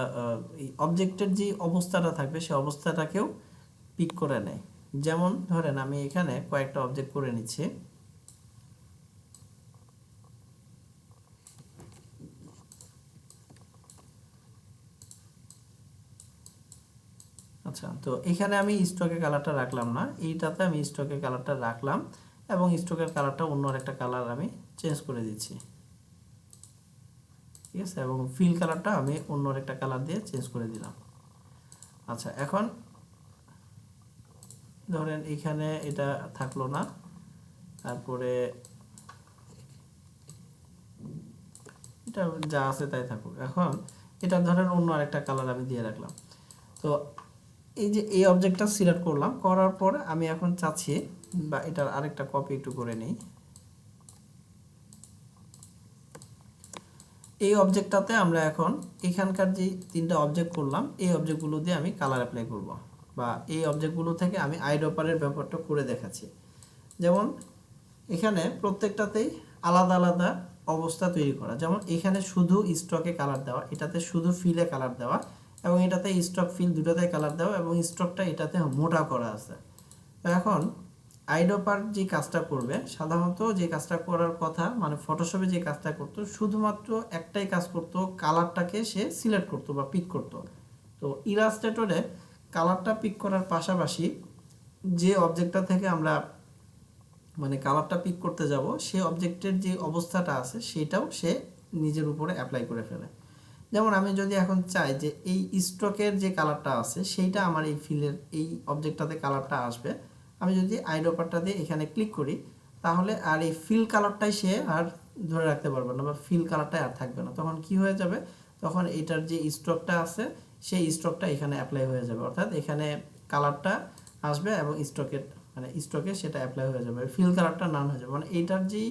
এই অবজেক্টের যে অবস্থাটা থাকবে সেই অবস্থাটাকেও পিক করে নেয়। যেমন ধরেন আমি এখানে কয়েকটা অবজেক্ট করে নিচ্ছি। আচ্ছা, তো এখানে আমি স্ট্রোকের কালারটা রাখলাম না, এইটাতে আমি স্ট্রোকের কালারটা রাখলাম এবং স্ট্রোকের কালারটা অন্য একটা কালার আমি চেঞ্জ করে দিচ্ছি, ঠিক আছে, এবং ফিল কালারটা আমি অন্য একটা কালার দিয়ে চেঞ্জ করে দিলাম। আচ্ছা, এখন ধরেন এখানে এটা থাকলো না, তারপরে এটা যা আছে তাই থাকুক। এখন এটা ধরেন অন্য আরেকটা কালার আমি দিয়ে রাখলাম। তো এই যে এই অবজেক্টটা সিলেক্ট করলাম, করার পর আমি এখন চাচ্ছি বা এটার আরেকটা কপি একটু করে নেই। এই অবজেক্টটাতে আমরা এখন এখানকার যে তিনটা অবজেক্ট করলাম এই অবজেক্টগুলো দিয়ে আমি কালার অ্যাপ্লাই করব, বা এই অবজেক্টগুলো থেকে আমি আইড্রপারের ব্যাপারটা করে দেখাচ্ছি। যেমন এখানে প্রত্যেকটাতেই আলাদা আলাদা অবস্থা তৈরি করা, যেমন এখানে শুধু স্ট্রোকে কালার দেওয়া, এটাতে শুধু ফিলে কালার দেওয়া, এবং এটাতে স্ট্রোক ফিল দুটোতে কালার দেওয়া, এবং স্ট্রোকটা এটাতে মোটা করা আছে। তো এখন আইড্রপার যে কাজটা করবে, সাধারণত যে কাজটা করার কথা, মানে ফটোশপে যে কাজটা করতো শুধুমাত্র একটাই কাজ করতো, কালারটাকে সে সিলেক্ট করতো বা পিক করতো। তো ইলাস্ট্রেটরে কালারটা পিক করার পাশাপাশি যে অবজেক্টটা থেকে আমরা মানে কালারটা পিক করতে যাব সেই অবজেক্টের যে অবস্থাটা আছে সেটাও সে নিজের উপরে অ্যাপ্লাই করে ফেলে। যেমন আমি যদি এখন চাই যে এই স্ট্রোকের যে কালারটা আছে সেইটা আমার এই ফিলের এই অবজেক্টটাতে কালারটা আসবে, আমি যদি আইড্রপারটা দিয়ে এখানে ক্লিক করি তাহলে আর এই ফিল কালারটাই সে আর ধরে রাখতে পারবে না, বা ফিল কালারটাই আর থাকবে না। তখন কি হয়ে যাবে, তখন এটার যে স্ট্রোকটা আছে সেই স্ট্রোকটা এখানে অ্যাপ্লাই হয়ে যাবে, অর্থাৎ এখানে কালারটা আসবে এবং স্ট্রোকের মানে স্ট্রোকে সেটা অ্যাপ্লাই হয়ে যাবে, ফিল কালারটা নান হয়ে যাবে। মানে এইটার যেই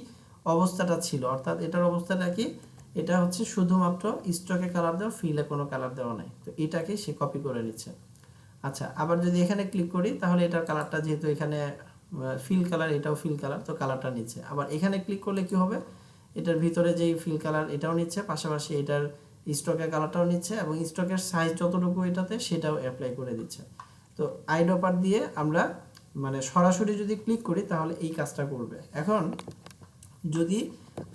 অবস্থাটা ছিল, অর্থাৎ এটার অবস্থাটা কি, এটা হচ্ছে শুধুমাত্র স্ট্রোকে কালার দেওয়া, ফিলে কোনো কালার দেওয়া নাই। তো এটাকে সে কপি করে নিচ্ছে। আচ্ছা, আবার যদি এখানে ক্লিক করি তাহলে এটার কালারটা যেহেতু এখানে ফিল কালার, এটাও ফিল কালার, তো কালারটা নিচ্ছে। আবার এখানে ক্লিক করলে কি হবে, এটার ভিতরে যেই ফিল কালার এটাও নিচ্ছে, পাশাপাশি এটার স্ট্রোকের কালারটাও নিচ্ছে, এবং স্ট্রোকের সাইজ যতটুকু এটাতে সেটাও অ্যাপ্লাই করে দিচ্ছে। তো আইড্রপার দিয়ে আমরা মানে সরাসরি যদি ক্লিক করি তাহলে এই কাজটা করবে। এখন যদি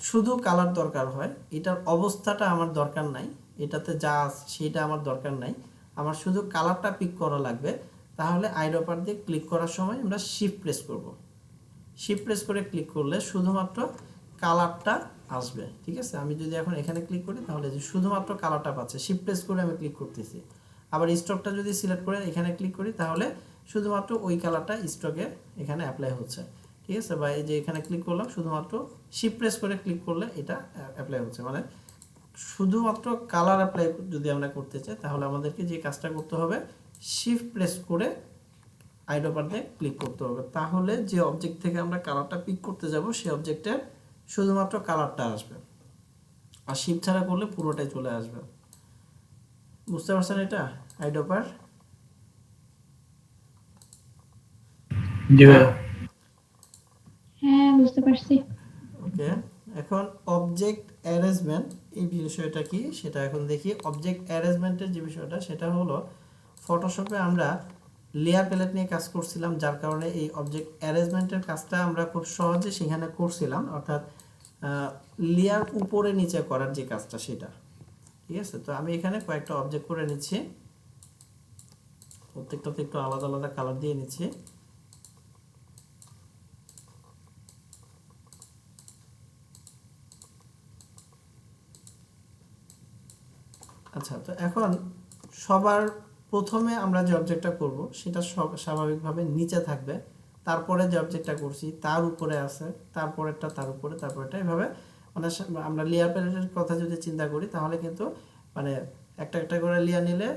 শুধু কালার দরকার হয়, এটার অবস্থাটা আমার দরকার নাই, এটাতে যা আছে সেটা আমার দরকার নাই, আমার শুধু কালারটা পিক করা লাগবে, তাহলে আইড্রপার দিয়ে ক্লিক করার সময় আমরা শিফট প্রেস করব। শিফট প্রেস করে ক্লিক করলে শুধুমাত্র কালারটা আসবে, ঠিক আছে। আমি যদি এখন এখানে ক্লিক করি তাহলে যে শুধুমাত্র কালারটা পাচ্ছে, শিফট প্রেস করে আমি ক্লিক করতেছি। আবার স্ট্রোকটা যদি সিলেক্ট করে এখানে ক্লিক করি তাহলে শুধুমাত্র ওই কালারটা স্ট্রোকে এখানে অ্যাপ্লাই হচ্ছে, ঠিক আছে। বা এই যে এখানে ক্লিক করলাম, শুধুমাত্র শিফট প্রেস করে ক্লিক করলে এটা অ্যাপ্লাই হচ্ছে। মানে শুধুমাত্র কালার অ্যাপ্লাই যদি আমরা করতে চাই তাহলে আমাদেরকে যে কাজটা করতে হবে, শিফট প্রেস করে আইড্রপার দিয়ে ক্লিক করতে হবে, তাহলে যে অবজেক্ট থেকে আমরা কালারটা পিক করতে যাব সেই অবজেক্টের শুধুমাত্র কালারটা আসবে, আর শিফট ছাড়া করলে পুরোটাই চলে আসবে। বুঝতে পারছেন এটা আইড্রপার? জি ভাইয়া। হ্যাঁ, বুঝতে পারছি। ওকে, এখন অবজেক্ট অ্যারেঞ্জমেন্ট এই বিষয়টা কি সেটা এখন দেখি। অবজেক্ট অ্যারেঞ্জমেন্টের যে বিষয়টা সেটা হলো ফটোশপে আমরা লেয়ার প্যালেট নিয়ে কাজ করছিলাম, যার কারণে এই অবজেক্ট অ্যারেঞ্জমেন্টের কাজটা আমরা খুব সহজে সেখানে করছিলাম, অর্থাৎ লেয়ার উপরে নিচে করার যে কাজটা সেটা। ঠিক আছে, তো আমি এখানে কয়েকটা অবজেক্ট করে নিচ্ছি, প্রত্যেকটাতে একটু আলাদা আলাদা কালার দিয়ে নিচ্ছি। আচ্ছা, তো এখন সবার প্রথমে আমরা যে অবজেক্টটা করব সেটা স্বাভাবিকভাবে নিচে থাকবে, তারপরে যে অবজেক্টটা করছি তার উপরে আছে, তারপরেরটা তার উপরে, তারপরেরটা, এভাবে মানে আমরা লেয়ার প্যালেটের কথা যদি চিন্তা করি তাহলে কিন্তু মানে একটা একটা করে লেয়ার নিলে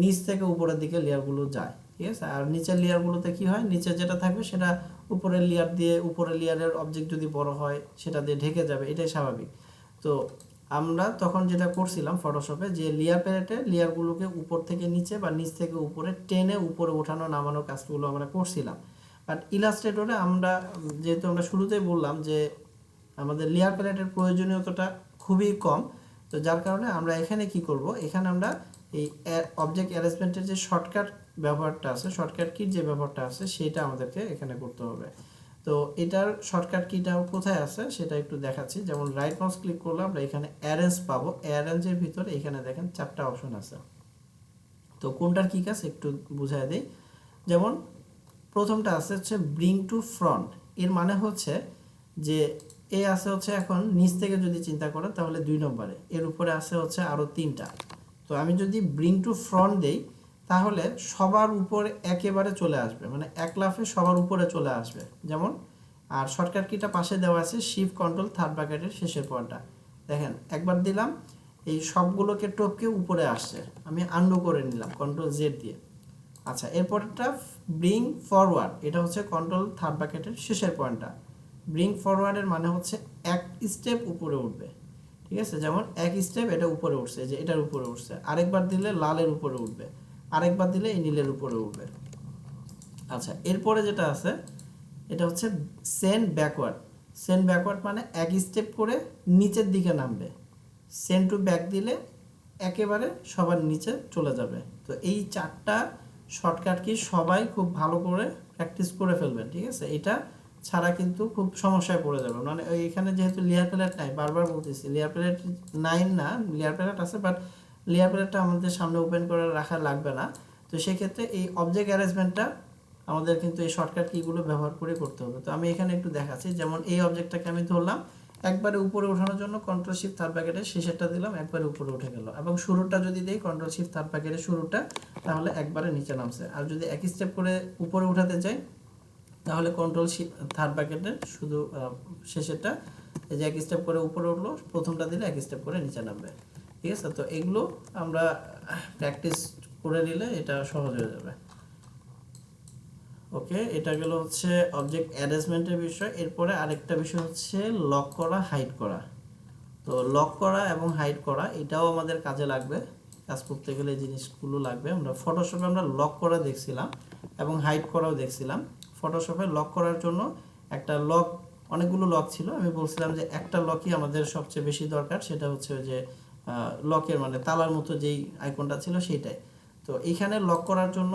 নিচ থেকে উপরের দিকে লেয়ারগুলো যায়। ঠিক আছে, আর নিচের লেয়ারগুলোতে কি হয়, নিচে যেটা থাকবে সেটা উপরের লেয়ার দিয়ে, উপরের লেয়ারের অবজেক্ট যদি বড় হয় সেটা দিয়ে ঢেকে যাবে, এটাই স্বাভাবিক। তো আমরা তখন যেটা করছিলাম ফটোশপে, যে লেয়ার প্যালেটে লেয়ারগুলোকে উপর থেকে নিচে বা নিচ থেকে উপরে টেনে উপরে ওঠানো নামানো কাজগুলো আমরা করছিলাম। বাট ইলাস্ট্রেটরে আমরা যেহেতু আমরা শুরুতেই বললাম যে আমাদের লেয়ার প্যালেটের প্রয়োজনীয়তাটা খুবই কম, তো যার কারণে আমরা এখানে কি করব, এখানে আমরা এই অবজেক্ট অ্যারেঞ্জমেন্টের যে শর্টকাট ব্যবহারটা আছে, শর্টকাট কির যে ব্যবহারটা আছে সেটা আমাদেরকে এখানে করতে হবে। তো এটার শর্টকাট কিটা কোথায় আছে সেটা একটু দেখাচ্ছি। যেমন রাইট মাউস ক্লিক করলে আমরা এখানে অ্যারেঞ্জ পাবো, অ্যারেঞ্জের ভিতরে এখানে দেখেন 4টা অপশন আছে। তো কোনটার কি কাজ একটু বুঝাই দেই। যেমন প্রথমটা আছে হচ্ছে ব্রিং টু ফ্রন্ট, এর মানে হচ্ছে যে এ আছে হচ্ছে এখন নিচ থেকে যদি চিন্তা করেন তাহলে 2 নম্বরে, এর উপরে আছে হচ্ছে আরো 3টা। তো আমি যদি ব্রিং টু ফ্রন্ট দেই তাহলে সবার উপরে একেবারে চলে আসবে, মানে এক লাফে সবার উপরে চলে আসবে। যেমন আর শর্টকাট কিটা পাশে দেওয়া আছে শিফট কন্ট্রোল থার্ড ব্র্যাকেটের শেষের পয়েন্টটা দেখেন, একবার দিলাম এই সবগুলোকে টপকে উপরে আসছে, আমি আন্ডু করে নিলাম কন্ট্রোল জেড দিয়ে। আচ্ছা, এরপরটা ব্রিং ফরওয়ার্ড, এটা হচ্ছে কন্ট্রোল থার্ড ব্র্যাকেটের শেষের পয়েন্টটা। ব্রিং ফরওয়ার্ডের মানে হচ্ছে এক স্টেপ উপরে উঠবে। ঠিক আছে, যেমন এক স্টেপ এটা উপরে উঠছে, যে এটার উপরে উঠছে, আরেকবার দিলে লালের উপরে উঠবে, আরেকবার দিলে এই নীলের উপরে উঠবে। আচ্ছা, এরপরে যেটা আছে এটা হচ্ছে সেন্ড ব্যাকওয়ার্ড। সেন্ড ব্যাকওয়ার্ড মানে এক স্টেপ করে নিচের দিকে নামবে, সেন্ড টু ব্যাক দিলে একেবারে সবার নিচে চলে যাবে। তো এই 4টা শর্টকাট কি সবাই খুব ভালো করে প্র্যাকটিস করে ফেলবেন। ঠিক আছে, এটা ছাড়া কিন্তু খুব সমস্যায় পড়ে যাবে। মানে এখানে যেহেতু লেয়ার প্যালেট নাই, বারবার বলতেছি লেয়ার প্যালেট নাই না, লেয়ার প্যালেট আছে, বাট লেয়ার প্যালেটটা আমাদের সামনে ওপেন করে রাখা লাগবে না। তো সেক্ষেত্রে এই অবজেক্ট অ্যারেঞ্জমেন্টটা আমাদের কিন্তু এই শর্টকাট কিগুলো ব্যবহার করে করতে হবে। তো আমি এখানে একটু দেখাচ্ছি। যেমন এই অবজেক্টটাকে আমি ধরলাম, একবারে উপরে ওঠানোর জন্য কন্ট্রোল শিফট থার্ড ব্র্যাকেটের শেষেরটা দিলাম, একবারে উপরে উঠে গেল। এবং শুরুটা যদি দেই কন্ট্রোল শিফট থার্ড ব্র্যাকেটের শুরুটা, তাহলে একবারে নিচে নামছে। আর যদি এক স্টেপ করে উপরে উঠাতে চাই তাহলে কন্ট্রোল শিফট থার্ড ব্র্যাকেটের শুধু শেষেরটা, এই যে এক স্টেপ করে উপরে উঠলো, প্রথমটা দিলে এক স্টেপ করে নিচে নামবে। ঠিক আছে, তো এগুলো আমরা প্র্যাকটিস করে নিলে এটা সহজ হয়ে যাবে। ওকে, এটা গেল হচ্ছে অবজেক্ট অ্যারেঞ্জমেন্টের বিষয়। এরপরে আরেকটা বিষয় হচ্ছে লক করা, হাইড করা। তো লক করা এবং হাইড করা এটাও আমাদের কাজে লাগবে, কাজ করতে গেলে এই জিনিসগুলো লাগবে। আমরা ফটোশপে আমরা লক করা দেখছিলাম এবং হাইড করাও দেখছিলাম। ফটোশপে লক করার জন্য একটা লক, অনেকগুলো লক ছিল, আমি বলছিলাম যে একটা লকই আমাদের সবচেয়ে বেশি দরকার, সেটা হচ্ছে যে লকের মানে তালার মতো যেই আইকনটা ছিল সেইটাই। তো এইখানে লক করার জন্য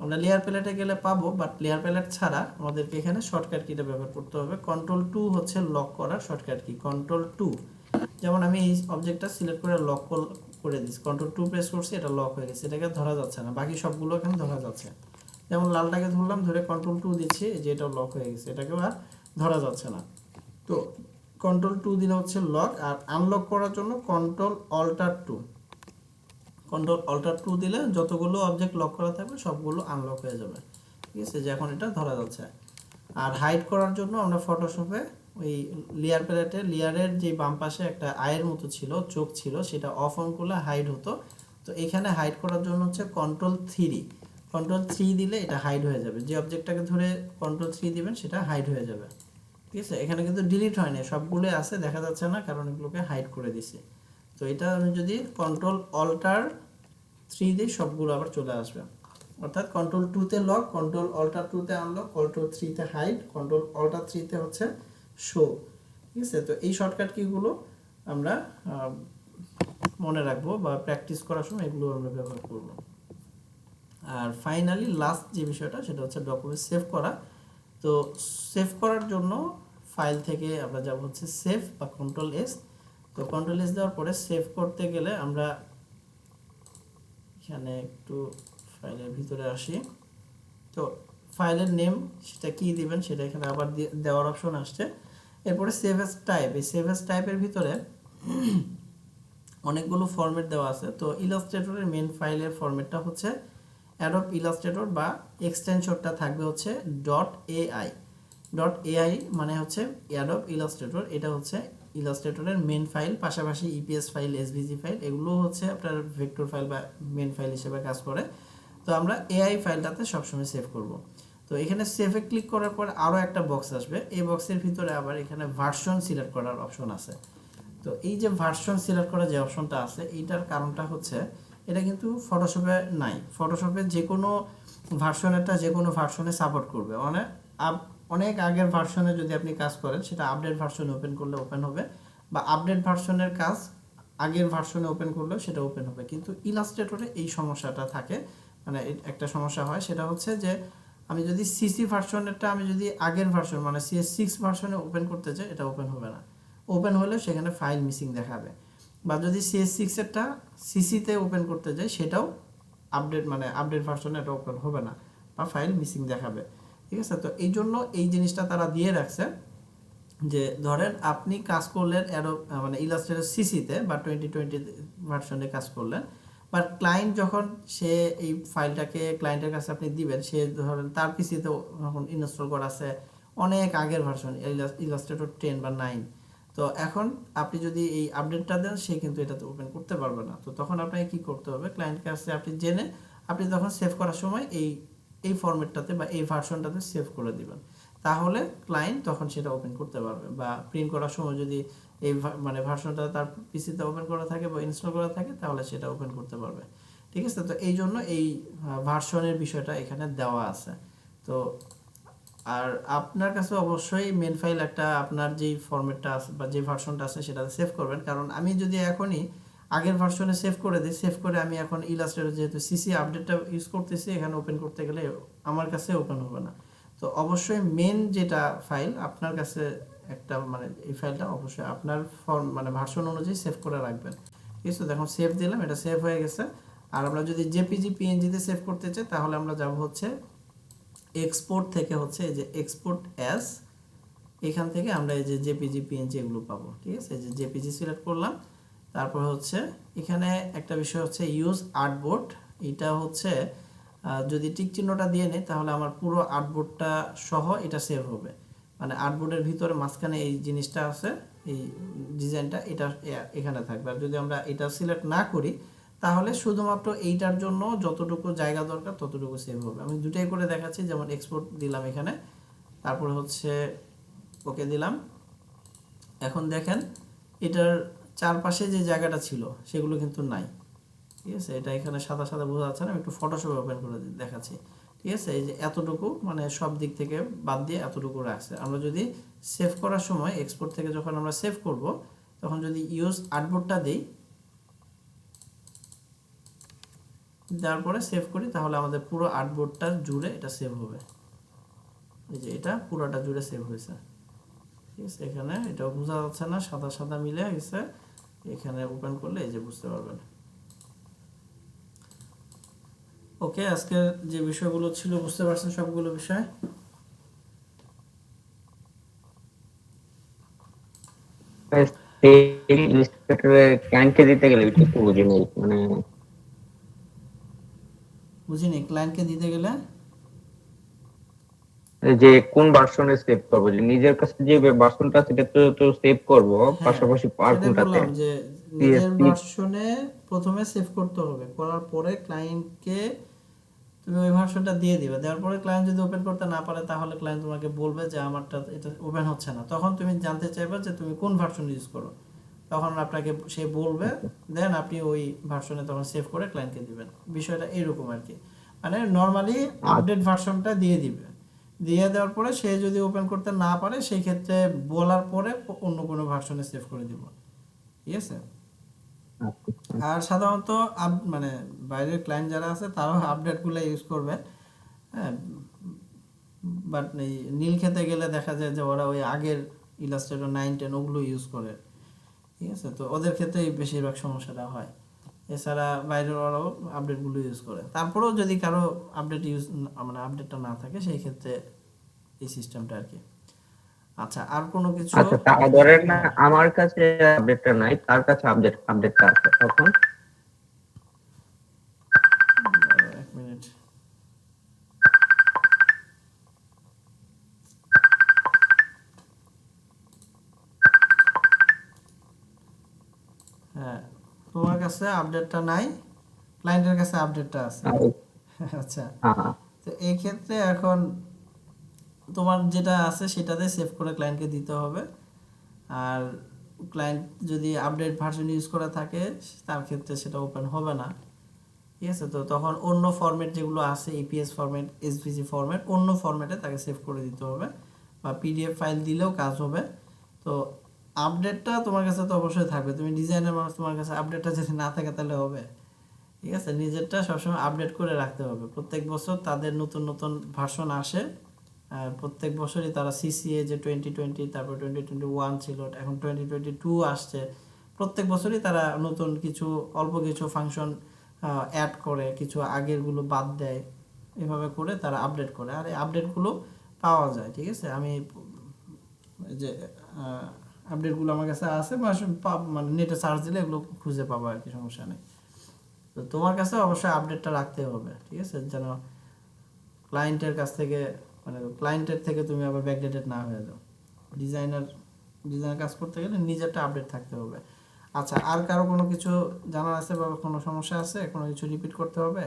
আমরা লেয়ার প্যালেটে গেলে পাবো, বাট লেয়ার প্যালেট ছাড়া আমাদেরকে এখানে শর্টকাট কিটা ব্যবহার করতে হবে। কন্ট্রোল 2 হচ্ছে লক করার শর্টকাট কি, কন্ট্রোল 2। যেমন আমি এই অবজেক্টটা সিলেক্ট করে লক করে দিচ্ছি, কন্ট্রোল 2 প্রেস করছি, এটা লক হয়ে গেছে, এটাকে ধরা যাচ্ছে না, বাকি সবগুলো এখানে ধরা যাচ্ছে। যেমন লালটাকে ধরলাম, ধরে কন্ট্রোল 2 দিচ্ছি, যে এটা লক হয়ে গেছে, এটাকেও আর ধরা যাচ্ছে না। তো কন্ট্রোল 2 দিলে হচ্ছে লক, আর আনলক করার জন্য কন্ট্রোল অল্টার 2। কন্ট্রোল অল্টার 2 দিলে যতগুলো অবজেক্ট লক করা থাকবে সবগুলো আনলক হয়ে যাবে। ঠিক আছে, যে এখন এটা ধরা যাচ্ছে। আর হাইড করার জন্য আমরা ফটোশপে ওই লেয়ার প্যালেটে লেয়ারের যে বাম পাশে একটা আয়ের মতো ছিল, চোখ ছিল, সেটা অফ অন করলে হাইড হতো। তো এখানে হাইড করার জন্য হচ্ছে কন্ট্রোল 3। কন্ট্রোল 3 দিলে এটা হাইড হয়ে যাবে, যে অবজেক্টটাকে ধরে কন্ট্রোল 3 দিবেন সেটা হাইড হয়ে যাবে। ঠিক আছে, এখানে কিন্তু ডিলিট হয় না, সবগুলো আছে, দেখা যাচ্ছে না কারণ এগুলোকে হাইড করে দিছি। তো এটা আমি যদি কন্ট্রোল অল্টার 3 দিই সবগুলো আবার চলে আসবে। অর্থাৎ কন্ট্রোল 2 তে লক, কন্ট্রোল অল্টার 2 তে আনলক, কন্ট্রোল 3 তে হাইড, কন্ট্রোল অল্টার 3 তে হচ্ছে শো। ঠিক আছে, তো এই শর্টকাট কিগুলো আমরা মনে রাখবো বা প্র্যাকটিস করার সময় এগুলো আমরা ব্যবহার করব। আর ফাইনালি লাস্ট যে বিষয়টা সেটা হচ্ছে ডকুমেন্ট সেভ করা। তো সেভ করার জন্য ফাইল থেকে আমরা যাব হচ্ছে সেভ বা কন্ট্রোল এস। তো কন্ট্রোল এস দেওয়ার পরে সেভ করতে গেলে আমরা এখানে একটু ফাইলের ভিতরে আসি। তো ফাইলের নেম সেটা কি দিবেন সেটা এখানে আবার দেওয়ার অপশন আসছে। এরপরে সেভ এস টাইপ, এই সেভ এস টাইপের ভিতরে অনেকগুলো ফরম্যাট দেওয়া আছে। তো ইলাস্ট্রেটরের মেন ফাইলের ফরম্যাটটা হচ্ছে অ্যাডোব ইলাস্ট্রেটর বা এক্সটেনশনটা থাকবে হচ্ছে .ai। .ai মানে হচ্ছে অ্যাডোব ইলাস্ট্রেটর, এটা হচ্ছে ইলাস্ট্রেটরের মেন ফাইল, পাশাপাশি ইপিএস ফাইল, এসভিজি ফাইল এগুলো হচ্ছে আপনার ভেক্টর ফাইল বা মেন ফাইল হিসেবে কাজ করে। তো আমরা এআই ফাইলটাতে সবসময় সেভ করব। তো এখানে সেভে ক্লিক করার পর আরও একটা বক্স আসবে, এই বক্সের ভিতরে আবার এখানে ভার্সন সিলেক্ট করার অপশন আছে। তো এই যে ভার্সন সিলেক্ট করার যে অপশনটা আছে এইটার কারণটা হচ্ছে এটা কিন্তু ফটোশপে নাই। ফটোশপে যে কোনো ভার্সনেরটা যে কোনো ভার্সনে সাপোর্ট করবে, মানে অনেক আগের ভার্সনে যদি আপনি কাজ করেন সেটা আপডেট ভার্সনে ওপেন করলে ওপেন হবে, বা আপডেট ভার্সনের কাজ আগের ভার্সনে ওপেন করলেও সেটা ওপেন হবে। কিন্তু ইলাস্ট্রেটরে এই সমস্যাটা থাকে, মানে একটা সমস্যা হয়, সেটা হচ্ছে যে আমি যদি সিসি ভার্সনেরটা আমি যদি আগের ভার্সন মানে CS6 ভার্সনে ওপেন করতে চাই এটা ওপেন হবে না, ওপেন হলে সেখানে ফাইল মিসিং দেখাবে। বা যদি CS6 এরটা সিসিতে ওপেন করতে যাই সেটাও আপডেট মানে আপডেট ভার্সনে এটা ওপেন হবে না বা ফাইল মিসিং দেখাবে। ঠিক আছে, তো এই জন্য এই জিনিসটা তারা দিয়ে রাখছে যে ধরেন আপনি কাজ করলেন অ্যাডোব মানে ইলাস্ট্রেটর সিসিতে বা 2020 ভার্সনে কাজ করলেন, বাট ক্লায়েন্ট যখন সে এই ফাইলটাকে ক্লায়েন্টের কাছে আপনি দিবেন, সে ধরেন তার পিসিতে এখন ইনস্টল করা আছে অনেক আগের ভার্সন ইলাস্ট্রেটর 10 বা 9। তো এখন আপনি যদি এই আপডেটটা দেন সে কিন্তু এটাতে ওপেন করতে পারবে না। তো তখন আপনাকে কি করতে হবে, ক্লায়েন্টের কাছে আপনি জেনে আপনি তখন সেভ করার সময় এই ফরম্যাটটাতে বা এই ভার্সনটাতে সেভ করে দিবেন, তাহলে ক্লায়েন্ট তখন সেটা ওপেন করতে পারবে। বা প্রিন্ট করার সময় যদি এই মানে ভার্সনটা তার পিসিতে ওপেন করা থাকে বা ইনস্টল করা থাকে তাহলে সেটা ওপেন করতে পারবে। ঠিক আছে, তো এই জন্য এই ভার্সনের বিষয়টা এখানে দেওয়া আছে। তো আর আপনার কাছে অবশ্যই মেন ফাইল একটা আপনার যেই ফরম্যাটটা আছে বা যে ভার্সনটা আছে সেটাতে সেভ করবেন, কারণ আমি যদি এখনই আগের ভার্সনে সেভ করে দিই, সেভ করে আমি এখন ইলাস্ট্রেটর যেহেতু সিসি আপডেটটা ইউজ করতেছি এখানে ওপেন করতে গেলে আমার কাছে ওপেন হবে না। তো অবশ্যই মেন যেটা ফাইল আপনার কাছে একটা মানে এই ফাইলটা অবশ্যই আপনার মানে ভার্সন অনুযায়ী সেভ করে রাখবেন। ঠিক আছে, দেখুন সেভ দিলাম, এটা সেভ হয়ে গেছে। আর আমরা যদি জেপিজি পিএনজিতে সেভ করতে চাই তাহলে আমরা যাব হচ্ছে এক্সপোর্ট থেকে হচ্ছে এই যে এক্সপোর্ট অ্যাজ, এখান থেকে আমরা এই যে জেপিজি পিএনজি এগুলো পাবো। ঠিক আছে, এই যে জেপিজি সিলেক্ট করলাম, তারপর হচ্ছে এখানে একটা বিষয় হচ্ছে ইউজ আর্টবোর্ড, এটা হচ্ছে যদি টিক চিহ্নটা দিয়ে নেই তাহলে আমার পুরো আর্টবোর্ডটা সহ এটা সেভ হবে। মানে আর্টবোর্ডের ভিতরে মাঝখানে এই জিনিসটা আছে, এই ডিজাইনটা এটা এখানে থাকবে। আর যদি আমরা এটা সিলেক্ট না করি তাহলে শুধুমাত্র এইটার জন্য যতটুকু জায়গা দরকার ততটুকু সেভ হবে। আমি দুটাই করে দেখাচ্ছি, যেমন এক্সপোর্ট দিলাম এখানে, তারপরে হচ্ছে ওকে দিলাম। এখন দেখেন এটার চারপাশে যে জায়গাটা ছিল সেগুলো কিন্তু নাই। ঠিক আছে, এটা এখানে সাদা সাদা বোঝা যাচ্ছে না, আমি একটু ফটোশপ ওপেন করে দেখাচ্ছি। ঠিক আছে, এই যে এতটুকু মানে সব দিক থেকে বাদ দিয়ে এতটুকু রাখছে। আমরা যদি সেভ করার সময় এক্সপোর্ট থেকে যখন আমরা সেভ করব তখন যদি ইউজ আর্টবোর্ডটা দিই, দেওয়ার পরে সেভ করি তাহলে আমাদের পুরো আর্টবোর্ডটা জুড়ে এটা সেভ হবে। এই যে এটা পুরোটা জুড়ে সেভ হয়েছে। ঠিক আছে, এখানে এটাও বোঝা যাচ্ছে না, সাদা সাদা মিলে গেছে, এখানে ওপেন করলে এই যে বুঝতে পারবেন। ওকে, আজকে যে বিষয়গুলো ছিল বুঝতে পারছেন সবগুলো বিষয়। এই ইলাস্ট্রেটরের ক্লায়েন্টকে দিতে গেলে এটা একটু বুঝে নেই, মানে বুঝিনি, ক্লায়েন্টকে দিতে গেলে এই যে কোন ভার্সনে সেভ করবো, যে নিজের কাছে যে ভার্সনটা সেটা তো সেভ করব, হ্যাঁ পাশাপাশি আর সেটা কোনটাতে বললাম যে নিজের ভার্সনে প্রথমে সেভ করতে হবে, করার পরে ক্লায়েন্টকে তুমি ওই ভার্সনটা দিয়ে দিবে। দেওয়ার পরে ক্লায়েন্ট যদি ওপেন করতে না পারে তাহলে ক্লায়েন্ট তোমাকে বলবে যে আমারটা এটা ওপেন হচ্ছে না, তখন তুমি জানতে চাইবে যে তুমি কোন ভার্সন ইউজ করো, তখন আপনাকে সে বলবে, দেন আপনি ওই ভার্সনে তখন সেভ করে ক্লায়েন্টকে দিবেন। বিষয়টা এরকম আর কি। মানে নর্মালি আপডেট ভার্সনটা দিয়ে দিবে, দিয়ে দেওয়ার পরে সে যদি ওপেন করতে না পারে সেই ক্ষেত্রে বলার পরে অন্য কোনো ভার্সনে সেভ করে দিব, ঠিক আছে। আচ্ছা। আর সাধারণত মানে বাইরের ক্লায়েন্ট যারা আছে তারাও আপডেটগুলো ইউজ করবে, হ্যাঁ। বাট এই নীল খেতে গেলে দেখা যায় যে ওরা ওই আগের ইলাস্ট্রেটর 9-10 ওগুলো ইউজ করে, ঠিক আছে। তো ওদের ক্ষেত্রে বেশিরভাগ সমস্যাটা হয়। এছাড়া বাইরের ওরাও আপডেটগুলো ইউজ করে। তারপরেও যদি কারো আপডেট মানে আপডেটটা না থাকে সেই ক্ষেত্রে এই সিস্টেমটা আর কি। আচ্ছা, আর কোনো কিছু? আচ্ছা, তা ধরেন না আমার কাছে আপডেটটা নাই, তার কাছে আপডেটটা আছে, তখন? এক মিনিট। হ্যাঁ, তোমার কাছে আপডেটটা নাই, ক্লায়েন্টের কাছে আপডেটটা আছে। আচ্ছা, হ্যাঁ। তো এই ক্ষেত্রে এখন তোমার যেটা আছে সেটাতে সেভ করে ক্লায়েন্টকে দিতে হবে। আর ক্লায়েন্ট যদি আপডেট ভার্সন ইউজ করে থাকে তার ক্ষেত্রে সেটা ওপেন হবে না, ঠিক আছে। তো তখন অন্য ফরম্যাট যেগুলো আছে, ইপিএস ফরম্যাট, এসভিজি ফরম্যাট, অন্য ফরম্যাটে তাকে সেভ করে দিতে হবে, বা পিডিএফ ফাইল দিলেও কাজ হবে। তো আপডেটটা তোমার কাছে তো অবশ্যই থাকবে, তুমি ডিজাইনের মানুষ, তোমার কাছে আপডেটটা যদি না থাকে তাহলে হবে, ঠিক আছে। নিজেরটা সবসময় আপডেট করে রাখতে হবে। প্রত্যেক বছর তাদের নতুন নতুন ভার্সন আসে, আর প্রত্যেক বছরই তারা সিসিএ যে 2020, তারপর 2021 ছিল, এখন 2022 আসছে, প্রত্যেক বছরই তারা নতুন কিছু অল্প কিছু ফাংশন অ্যাড করে, কিছু আগেরগুলো বাদ দেয়, এভাবে করে তারা আপডেট করে। আর এই আপডেটগুলো পাওয়া যায়, ঠিক আছে। আমি যে আপডেটগুলো আমার কাছে আছে, মানে নেটে সার্চ দিলে এগুলো খুঁজে পাবো আর কি, সমস্যা নেই। তো তোমার কাছে অবশ্যই আপডেটটা রাখতে হবে, ঠিক আছে, যেন ক্লায়েন্টের কাছ থেকে, মানে ক্লায়েন্টের থেকে তুমি আবার ব্যাকডেটেড না হয়ে যাও। ডিজাইনার কাজ করতে গেলে নিজেরটা আপডেট থাকতে হবে। আচ্ছা, আর কারো কোনো কিছু জানার আছে বা কোনো সমস্যা আছে, কোনো কিছু রিপিট করতে হবে?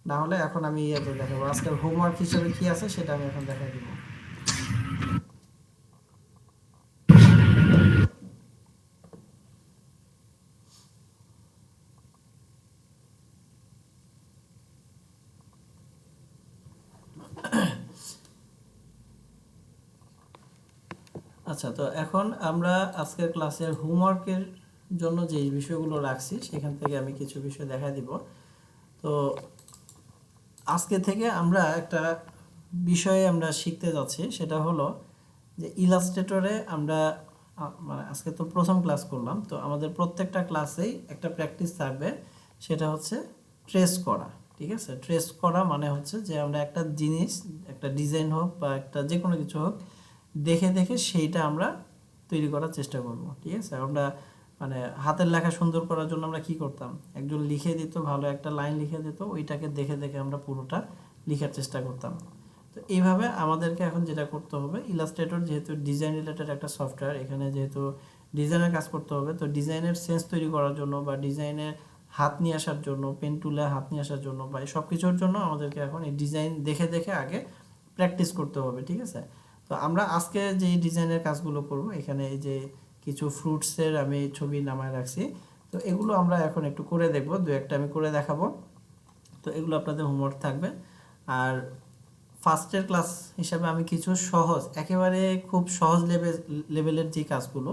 না হলে এখন আমি ইয়েতে দেখাবো, আজকের হোমওয়ার্ক হিসেবে কি আছে সেটা আমি এখন দেখাই দিব। আচ্ছা, তো এখন আমরা আজকের ক্লাসের হোমওয়ার্কের জন্য যে বিষয়গুলো রাখছি সেখান থেকে আমি কিছু বিষয় দেখা দিব। তো আজকে থেকে আমরা একটা বিষয়ে আমরা শিখতে যাচ্ছি, সেটা হলো যে ইলাস্ট্রেটরে আমরা মানে আজকে তো প্রথম ক্লাস করলাম, তো আমাদের প্রত্যেকটা ক্লাসেই একটা প্র্যাকটিস থাকবে, সেটা হচ্ছে ট্রেস করা, ঠিক আছে। ট্রেস করা মানে হচ্ছে যে আমরা একটা জিনিস, একটা ডিজাইন হোক বা একটা যে কোনো কিছু হোক, দেখে দেখে সেইটা আমরা তৈরি করার চেষ্টা করব, ঠিক আছে। আমরা মানে হাতের লেখা সুন্দর করার জন্য আমরা কি করতাম, একজন লিখে দিত, ভালো একটা লাইন লিখে দিত, ওইটাকে দেখে দেখে আমরা পুরোটা লেখার চেষ্টা করতাম। তো এইভাবে আমাদেরকে এখন যেটা করতে হবে, ইলাস্ট্রেটর যেহেতু ডিজাইন রিলেটেড একটা সফটওয়্যার, এখানে যেহেতু ডিজাইনের কাজ করতে হবে, তো ডিজাইনের সেন্স তৈরি করার জন্য বা ডিজাইনের হাত নিয়ে আসার জন্য, পেন টুলে হাত নিয়ে আসার জন্য বা সব কিছুর জন্য আমাদেরকে এখন এই ডিজাইন দেখে দেখে আগে প্র্যাকটিস করতে হবে, ঠিক আছে। তো আমরা আজকে যে ডিজাইনের কাজগুলো করব, এখানে এই যে কিছু ফ্রুটসের আমি ছবি নামায় রাখছি, তো এগুলো আমরা এখন একটু করে দেখব, দু একটা আমি করে দেখাবো। তো এগুলো আপনাদের হোমওয়ার্ক থাকবে। আর ফার্স্টের ক্লাস হিসাবে আমি কিছু সহজ, একেবারে খুব সহজ লেভেলের যে কাজগুলো,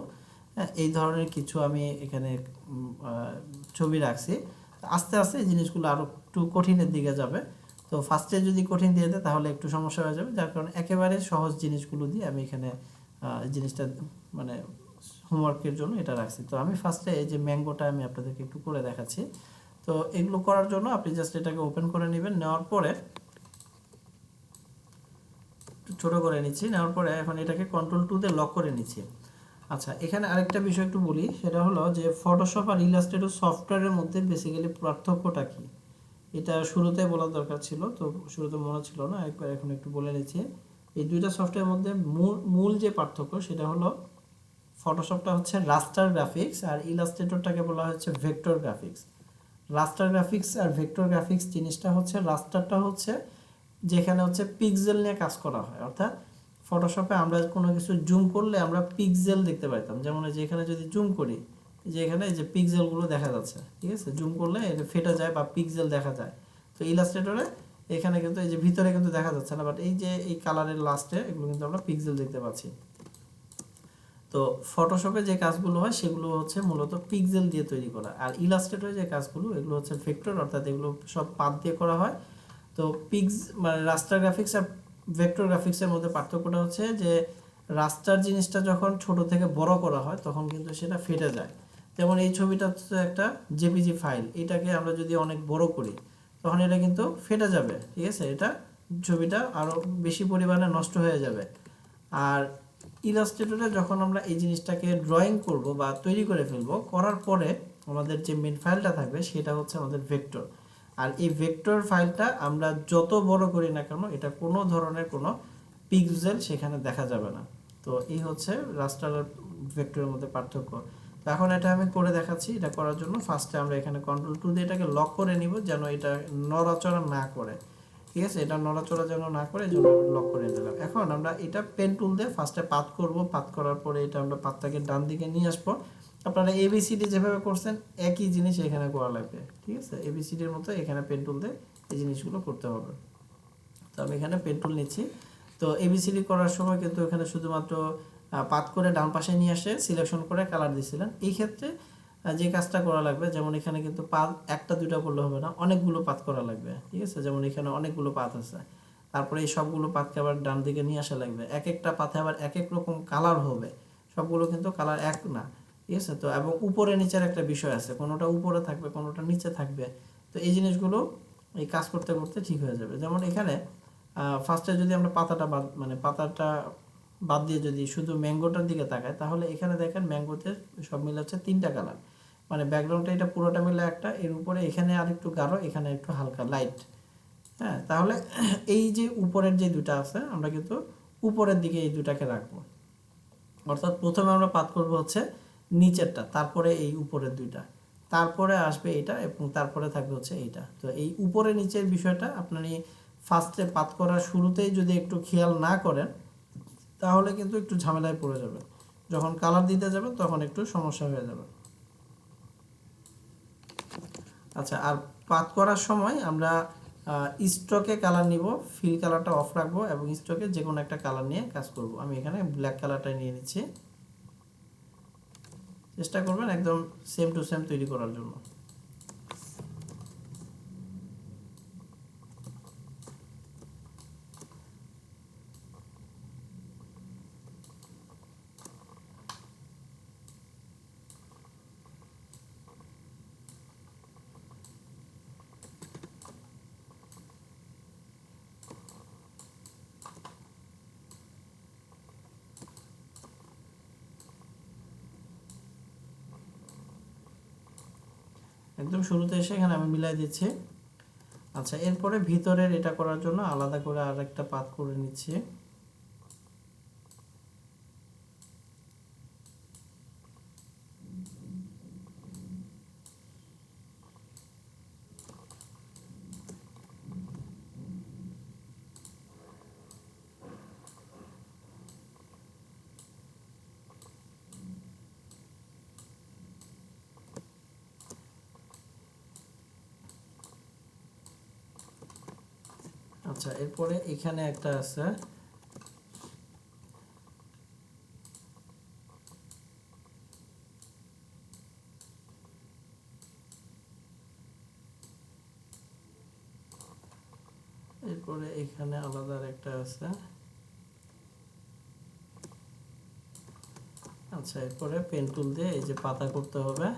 হ্যাঁ, এই ধরনের কিছু আমি এখানে ছবি রাখছি। আস্তে আস্তে এই জিনিসগুলো আরও একটু কঠিনের দিকে যাবে। তো ফার্স্টে যদি কঠিন দিয়ে দেয় তাহলে একটু সমস্যা হয়ে যাবে, যার কারণে একেবারে সহজ জিনিসগুলো দিয়ে আমি এখানে জিনিসটা মানে হোমওয়ার্কের জন্য এটা রাখছি। তো আমি ফার্স্টে এই যে ম্যাঙ্গোটা আমি আপনাদেরকে একটু করে দেখাচ্ছি। তো এগুলো করার জন্য আপনি জাস্ট এটাকে ওপেন করে নেবেন, নেওয়ার পরে ছোট করে নিচ্ছি, নেওয়ার পরে এখন এটাকে Ctrl+2 দিয়ে লক করে নিচ্ছি। আচ্ছা, এখানে আরেকটা বিষয় একটু বলি, সেটা হলো যে ফটোশপ আর ইলাস্ট্রেটর সফটওয়্যারের মধ্যে বেসিক্যালি পার্থক্যটা কি, এটা শুরুতে বলার দরকার ছিল, তো শুরুতে মনে ছিল না, একবার এখন একটু বলে নিচ্ছি। এই দুইটা সফটওয়্যারের মধ্যে মূল যে পার্থক্য সেটা হলো, ফটোশপটা হচ্ছে রাস্টার গ্রাফিক্স আর ইলাস্ট্রেটরটাকে বলা হচ্ছে ভেক্টর গ্রাফিক্স। রাস্টার গ্রাফিক্স আর ভেক্টর গ্রাফিক্স জিনিসটা হচ্ছে, রাস্টারটা হচ্ছে যেখানে হচ্ছে পিক্সেল নিয়ে কাজ করা হয়, অর্থাৎ ফটোশপে আমরা কোনো কিছু জুম করলে আমরা পিক্সেল দেখতে পাইতাম, যেমন যে এখানে যদি জুম করি, যে এখানে যে পিক্সেলগুলো দেখা যাচ্ছে, ঠিক আছে, জুম করলে এটা ফেটে যায় বা পিক্সেল দেখা যায়। তো ইলাস্ট্রেটরে এখানে কিন্তু এই যে ভিতরে কিন্তু দেখা যাচ্ছে না, বাট এই যে এই কালারের লাস্টে এগুলো কিন্তু আমরা পিক্সেল দেখতে পাচ্ছি। তো ফটোশপে যে কাজগুলো হয় সেগুলো হচ্ছে মূলত পিক্সেল দিয়ে তৈরি করা, আর ইলাস্ট্রেটরে যে কাজগুলো এগুলো হচ্ছে ভেক্টর, অর্থাৎ এগুলো সব পাথ দিয়ে করা হয়। তো মানে রাস্টার গ্রাফিক্স আর ভেক্টর গ্রাফিক্সের মধ্যে পার্থক্যটা হচ্ছে যে রাস্টার জিনিসটা যখন ছোট থেকে বড় করা হয় তখন কিন্তু সেটা ফেটে যায়। যেমন এই ছবিটা হচ্ছে একটা জেপিজি ফাইল, এটাকে আমরা যদি অনেক বড় করি তখন এটা কিন্তু ফেটে যাবে, ঠিক আছে, এটা ছবিটা আরো বেশি পরিমাণে নষ্ট হয়ে যাবে। আর ইলাস্ট্রেটরে যখন আমরা এই জিনিসটাকে ড্রয়িং করব বা তৈরি করে ফেলবো, করার পরে আমাদের যে মেন ফাইলটা থাকবে সেটা হচ্ছে আমাদের ভেক্টর। আর এই ভেক্টর ফাইলটা আমরা যত বড় করি না কেন এটা কোনো ধরনের কোনো পিক্সেল সেখানে দেখা যাবে না। তো এই হচ্ছে রাস্টার আর ভেক্টরের মধ্যে পার্থক্য। তো এখন এটা আমি করে দেখাচ্ছি। এটা করার জন্য ফার্স্টে আমরা এখানে কন্ট্রোল 2 দিয়ে এটাকে লক করে নিব যেন এটা নড়াচড়া না করে, ঠিক আছে, এটা নড়াচড়া যেন না করে জন্য লক করে দিলাম। এখন আমরা এটা পেন টুল দিয়ে ফার্স্টে পাথ করব, পাথ করার পরে এটা আমরা পাথটাকে ডান দিকে নিয়ে আসবো। আপনারা এবিসিডি যেভাবে করছেন একই জিনিস এখানে করা লাগবে, ঠিক আছে, এবিসিডির মতো এখানে পেন টুল দিয়ে এই জিনিসগুলো করতে হবে। তো আমি এখানে পেন টুল নিচ্ছি। তো এবিসিডি করার সময় কিন্তু এখানে শুধুমাত্র পাথ করে ডান পাশে নিয়ে আসে সিলেকশন করে কালার দিয়েছিলেন। এই ক্ষেত্রে যে কাজটা করা লাগবে, যেমন এখানে কিন্তু পাথ একটা দুইটা করলে হবে না, অনেকগুলো পাথ করা লাগবে, ঠিক আছে, যেমন এখানে অনেকগুলো পাথ আছে। তারপরে এই সবগুলো পাথকে আবার ডান দিকে নিয়ে আসা লাগবে। এক একটা পাথে আবার এক এক রকম কালার হবে, সবগুলো কিন্তু কালার এক না, ঠিক আছে। তো এবং উপরে নিচের একটা বিষয় আছে, কোনোটা উপরে থাকবে কোনোটা নিচে থাকবে। তো এই জিনিসগুলো এই কাজ করতে করতে ঠিক হয়ে যাবে। যেমন এখানে ফার্স্টে যদি আমরা পাতাটা বাদ দিয়ে যদি শুধু ম্যাঙ্গোটার দিকে তাকাই, তাহলে এখানে দেখেন ম্যাঙ্গোতে সব মিলে হচ্ছে 3টা কালার, মানে ব্যাকগ্রাউন্ডটা এটা পুরোটা মিলে একটা, এর উপরে এখানে আর একটু গাঢ়, এখানে একটু হালকা লাইট। হ্যাঁ, তাহলে এই যে উপরের যে দুটা আছে আমরা কিন্তু উপরের দিকে এই দুটাকে রাখবো, অর্থাৎ প্রথমে আমরা পাত করব হচ্ছে নিচেরটা, তারপরে এই উপরের দুইটা, তারপরে আসবে এটা এবং তারপরে থাকবে হচ্ছে এইটা। তো এই উপরে নিচের বিষয়টা আপনি ফার্স্টে পাত করার শুরুতেই যদি একটু খেয়াল না করেন তাহলে কিন্তু একটু ঝামেলায় পড়ে যাবে, যখন কালার দিতে যাবেন তখন একটু সমস্যা হয়ে যাবে। আচ্ছা, আর পাত করার সময় আমরা স্ট্রোকে কালার নিব, ফিল কালারটা অফ রাখবো এবং স্ট্রোকে যে কোনো একটা কালার নিয়ে কাজ করব। আমি এখানে ব্ল্যাক কালারটাই নিয়ে নিচ্ছি। চেষ্টা করবেন একদম সেম টু সেম তৈরি করার জন্য। একদম শুরুতে এসে এখানে আমি মিলাই দিচ্ছি। আচ্ছা, এরপরে ভিতরের এটা করার জন্য আলাদা করে আরেকটা পাত করে নিচ্ছি। আচ্ছা, এরপরে এখানে একটা আছে, এরপরে এখানে আলাদা একটা আছে। আচ্ছা, এরপরে পেন টুল দিয়ে এই যে পাতা করতে হবে।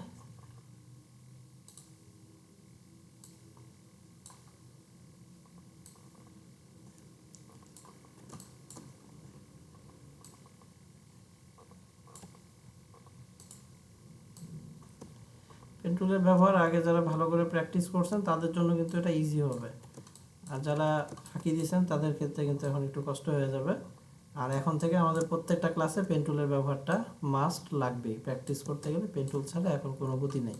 পেন টুলের ব্যবহার আগে যারা ভালো করে প্র্যাকটিস করছেন তাদের জন্য কিন্তু এটা ইজি হবে, আর যারা ফাঁকি দিয়েছেন তাদের ক্ষেত্রে কিন্তু এখন একটু কষ্ট হয়ে যাবে। আর এখন থেকে আমাদের প্রত্যেকটা ক্লাসে পেন টুলের ব্যবহারটা মাস্ট লাগবেই, প্র্যাকটিস করতে গেলে পেন টুল ছাড়া এখন কোনো গতি নেই,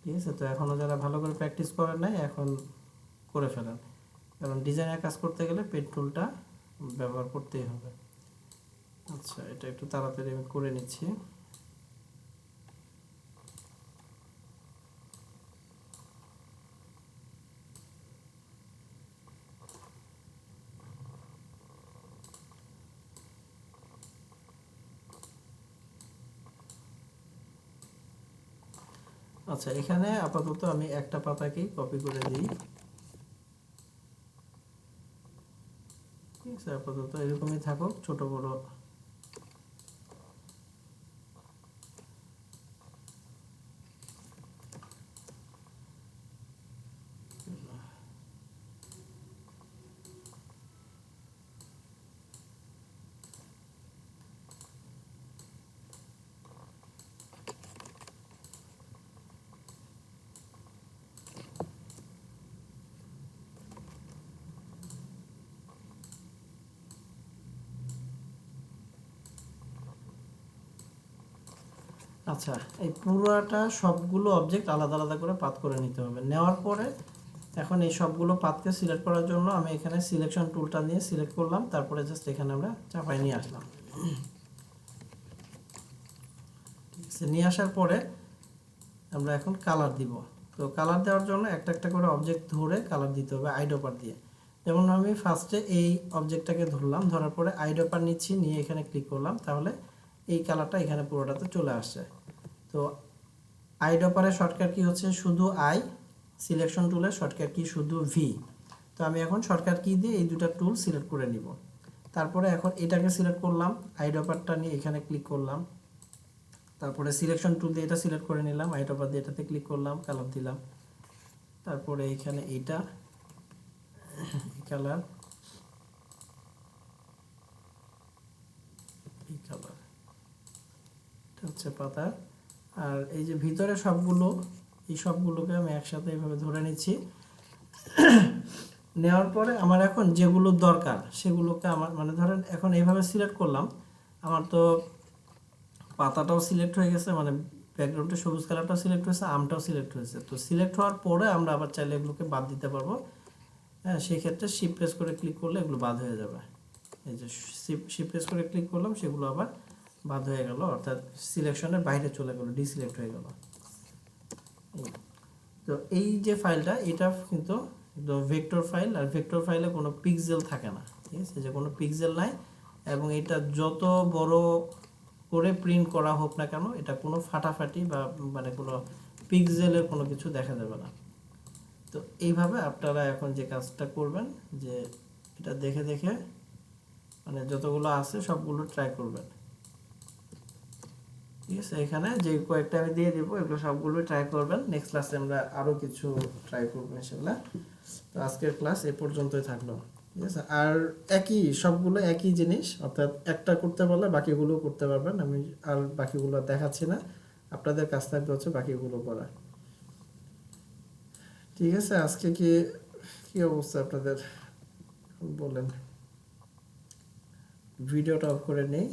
ঠিক আছে। তো এখনও যারা ভালো করে প্র্যাকটিস করেন নাই এখন করে ফেলেন, কারণ ডিজাইনের কাজ করতে গেলে পেন টুলটা ব্যবহার করতেই হবে। আচ্ছা, এটা একটু তাড়াতাড়ি আমি করে নিচ্ছি। আচ্ছা, এখানে আপাতত আমি একটা পাতাকেই কপি করে দিই। ঠিক আছে, আপাতত এরকমই থাকুক, ছোট বড় আচ্ছা, এই পুরোটা সবগুলো অবজেক্ট আলাদা আলাদা করে পাত করে নিতে হবে। নেওয়ার পরে এখন এই সবগুলো পাতকে সিলেক্ট করার জন্য আমি এখানে সিলেকশন টুলটা নিয়ে সিলেক্ট করলাম, তারপরে জাস্ট এখানে আমরা চাপাই নিয়ে আসলাম। ঠিক আছে, নিয়ে আসার পরে আমরা এখন কালার দিব। তো কালার দেওয়ার জন্য একটা একটা করে অবজেক্ট ধরে কালার দিতে হবে আইড্রপার দিয়ে। যেমন আমি ফার্স্টে এই অবজেক্টটাকে ধরলাম, ধরার পরে আইড্রপার নিচ্ছি, নিয়ে এখানে ক্লিক করলাম, তাহলে এই কালারটা এখানে পুরোটাতে চলে আসছে। তো আইড্রপারের শর্টকাট কি হচ্ছে শুধু আই, সিলেকশন টুলের শর্টকাট কি শুধু ভি। তো আমি এখন শর্টকাট কি দিয়ে এই দুটো টুল সিলেক্ট করে নিব। তারপরে এখন এটাকে সিলেক্ট করলাম, আইড্রপারটা নিয়ে এখানে ক্লিক করলাম, তারপরে সিলেকশন টুল দিয়ে এটা সিলেক্ট করে নিলাম, আইড্রপার দিয়ে এটাতে ক্লিক করলাম, কালার দিলাম, তারপরে এখানে এইটা কালার, এই কালার, এটা হচ্ছে পাতা। আর এই যে ভিতরে সবগুলো, এই সবগুলোকে আমি একসাথে এইভাবে ধরে নিচ্ছি। নেওয়ার পরে আমার এখন যেগুলো দরকার সেগুলোকে আমার মানে ধরেন এখন এইভাবে সিলেক্ট করলাম, আমার তো পাতাটাও সিলেক্ট হয়ে গেছে, মানে ব্যাকগ্রাউন্ডে সবুজ কালারটাও সিলেক্ট হয়েছে, আমটাও সিলেক্ট হয়েছে। তো সিলেক্ট হওয়ার পরে আমরা আবার চাইলে এগুলোকে বাদ দিতে পারবো। হ্যাঁ, সেই ক্ষেত্রে শিফট প্রেস করে ক্লিক করলে এগুলো বাদ হয়ে যাবে। এই যে শিফট প্রেস করে ক্লিক করলাম, সেগুলো আবার বাদ হয়ে গেল, অর্থাৎ সিলেকশনের বাইরে চলে গেল, ডিসিলেক্ট হয়ে গেল। তো এই যে ফাইলটা, এটা কিন্তু ভেক্টর ফাইল, আর ভেক্টর ফাইলে কোনো পিক্সেল থাকে না। ঠিক আছে, যে কোনো পিক্সেল নাই, এবং এটা যত বড় করে প্রিন্ট করা হোক না কেন, এটা কোনো ফাটাফাটি বা মানে কোনো পিক্সেলের কোনো কিছু দেখা যাবে না। তো এইভাবে আপনারা এখন যে কাজটা করবেন, যে এটা দেখে দেখে মানে যতগুলো আছে সবগুলো ট্রাই করবেন। ঠিক আছে, এখানে যে কয়েকটা আমি দিয়ে দিব, এগুলো সবগুলো ট্রাই করবেন। নেক্সট ক্লাসে আমরা আরও কিছু ট্রাই করবো ইনশাআল্লাহ। তো আজকের ক্লাস এ পর্যন্তই থাকলো। ঠিক আছে, আর একই সবগুলো একই জিনিস, অর্থাৎ একটা করতে পারলে বাকিগুলো করতে পারবেন। আমি আর বাকিগুলো দেখাচ্ছি না, আপনাদের কাজ থাকবে হচ্ছে বাকিগুলো করা। ঠিক আছে, আজকে কি কি অবস্থা আপনাদের বলেন? ভিডিওটা অফ করে নেই।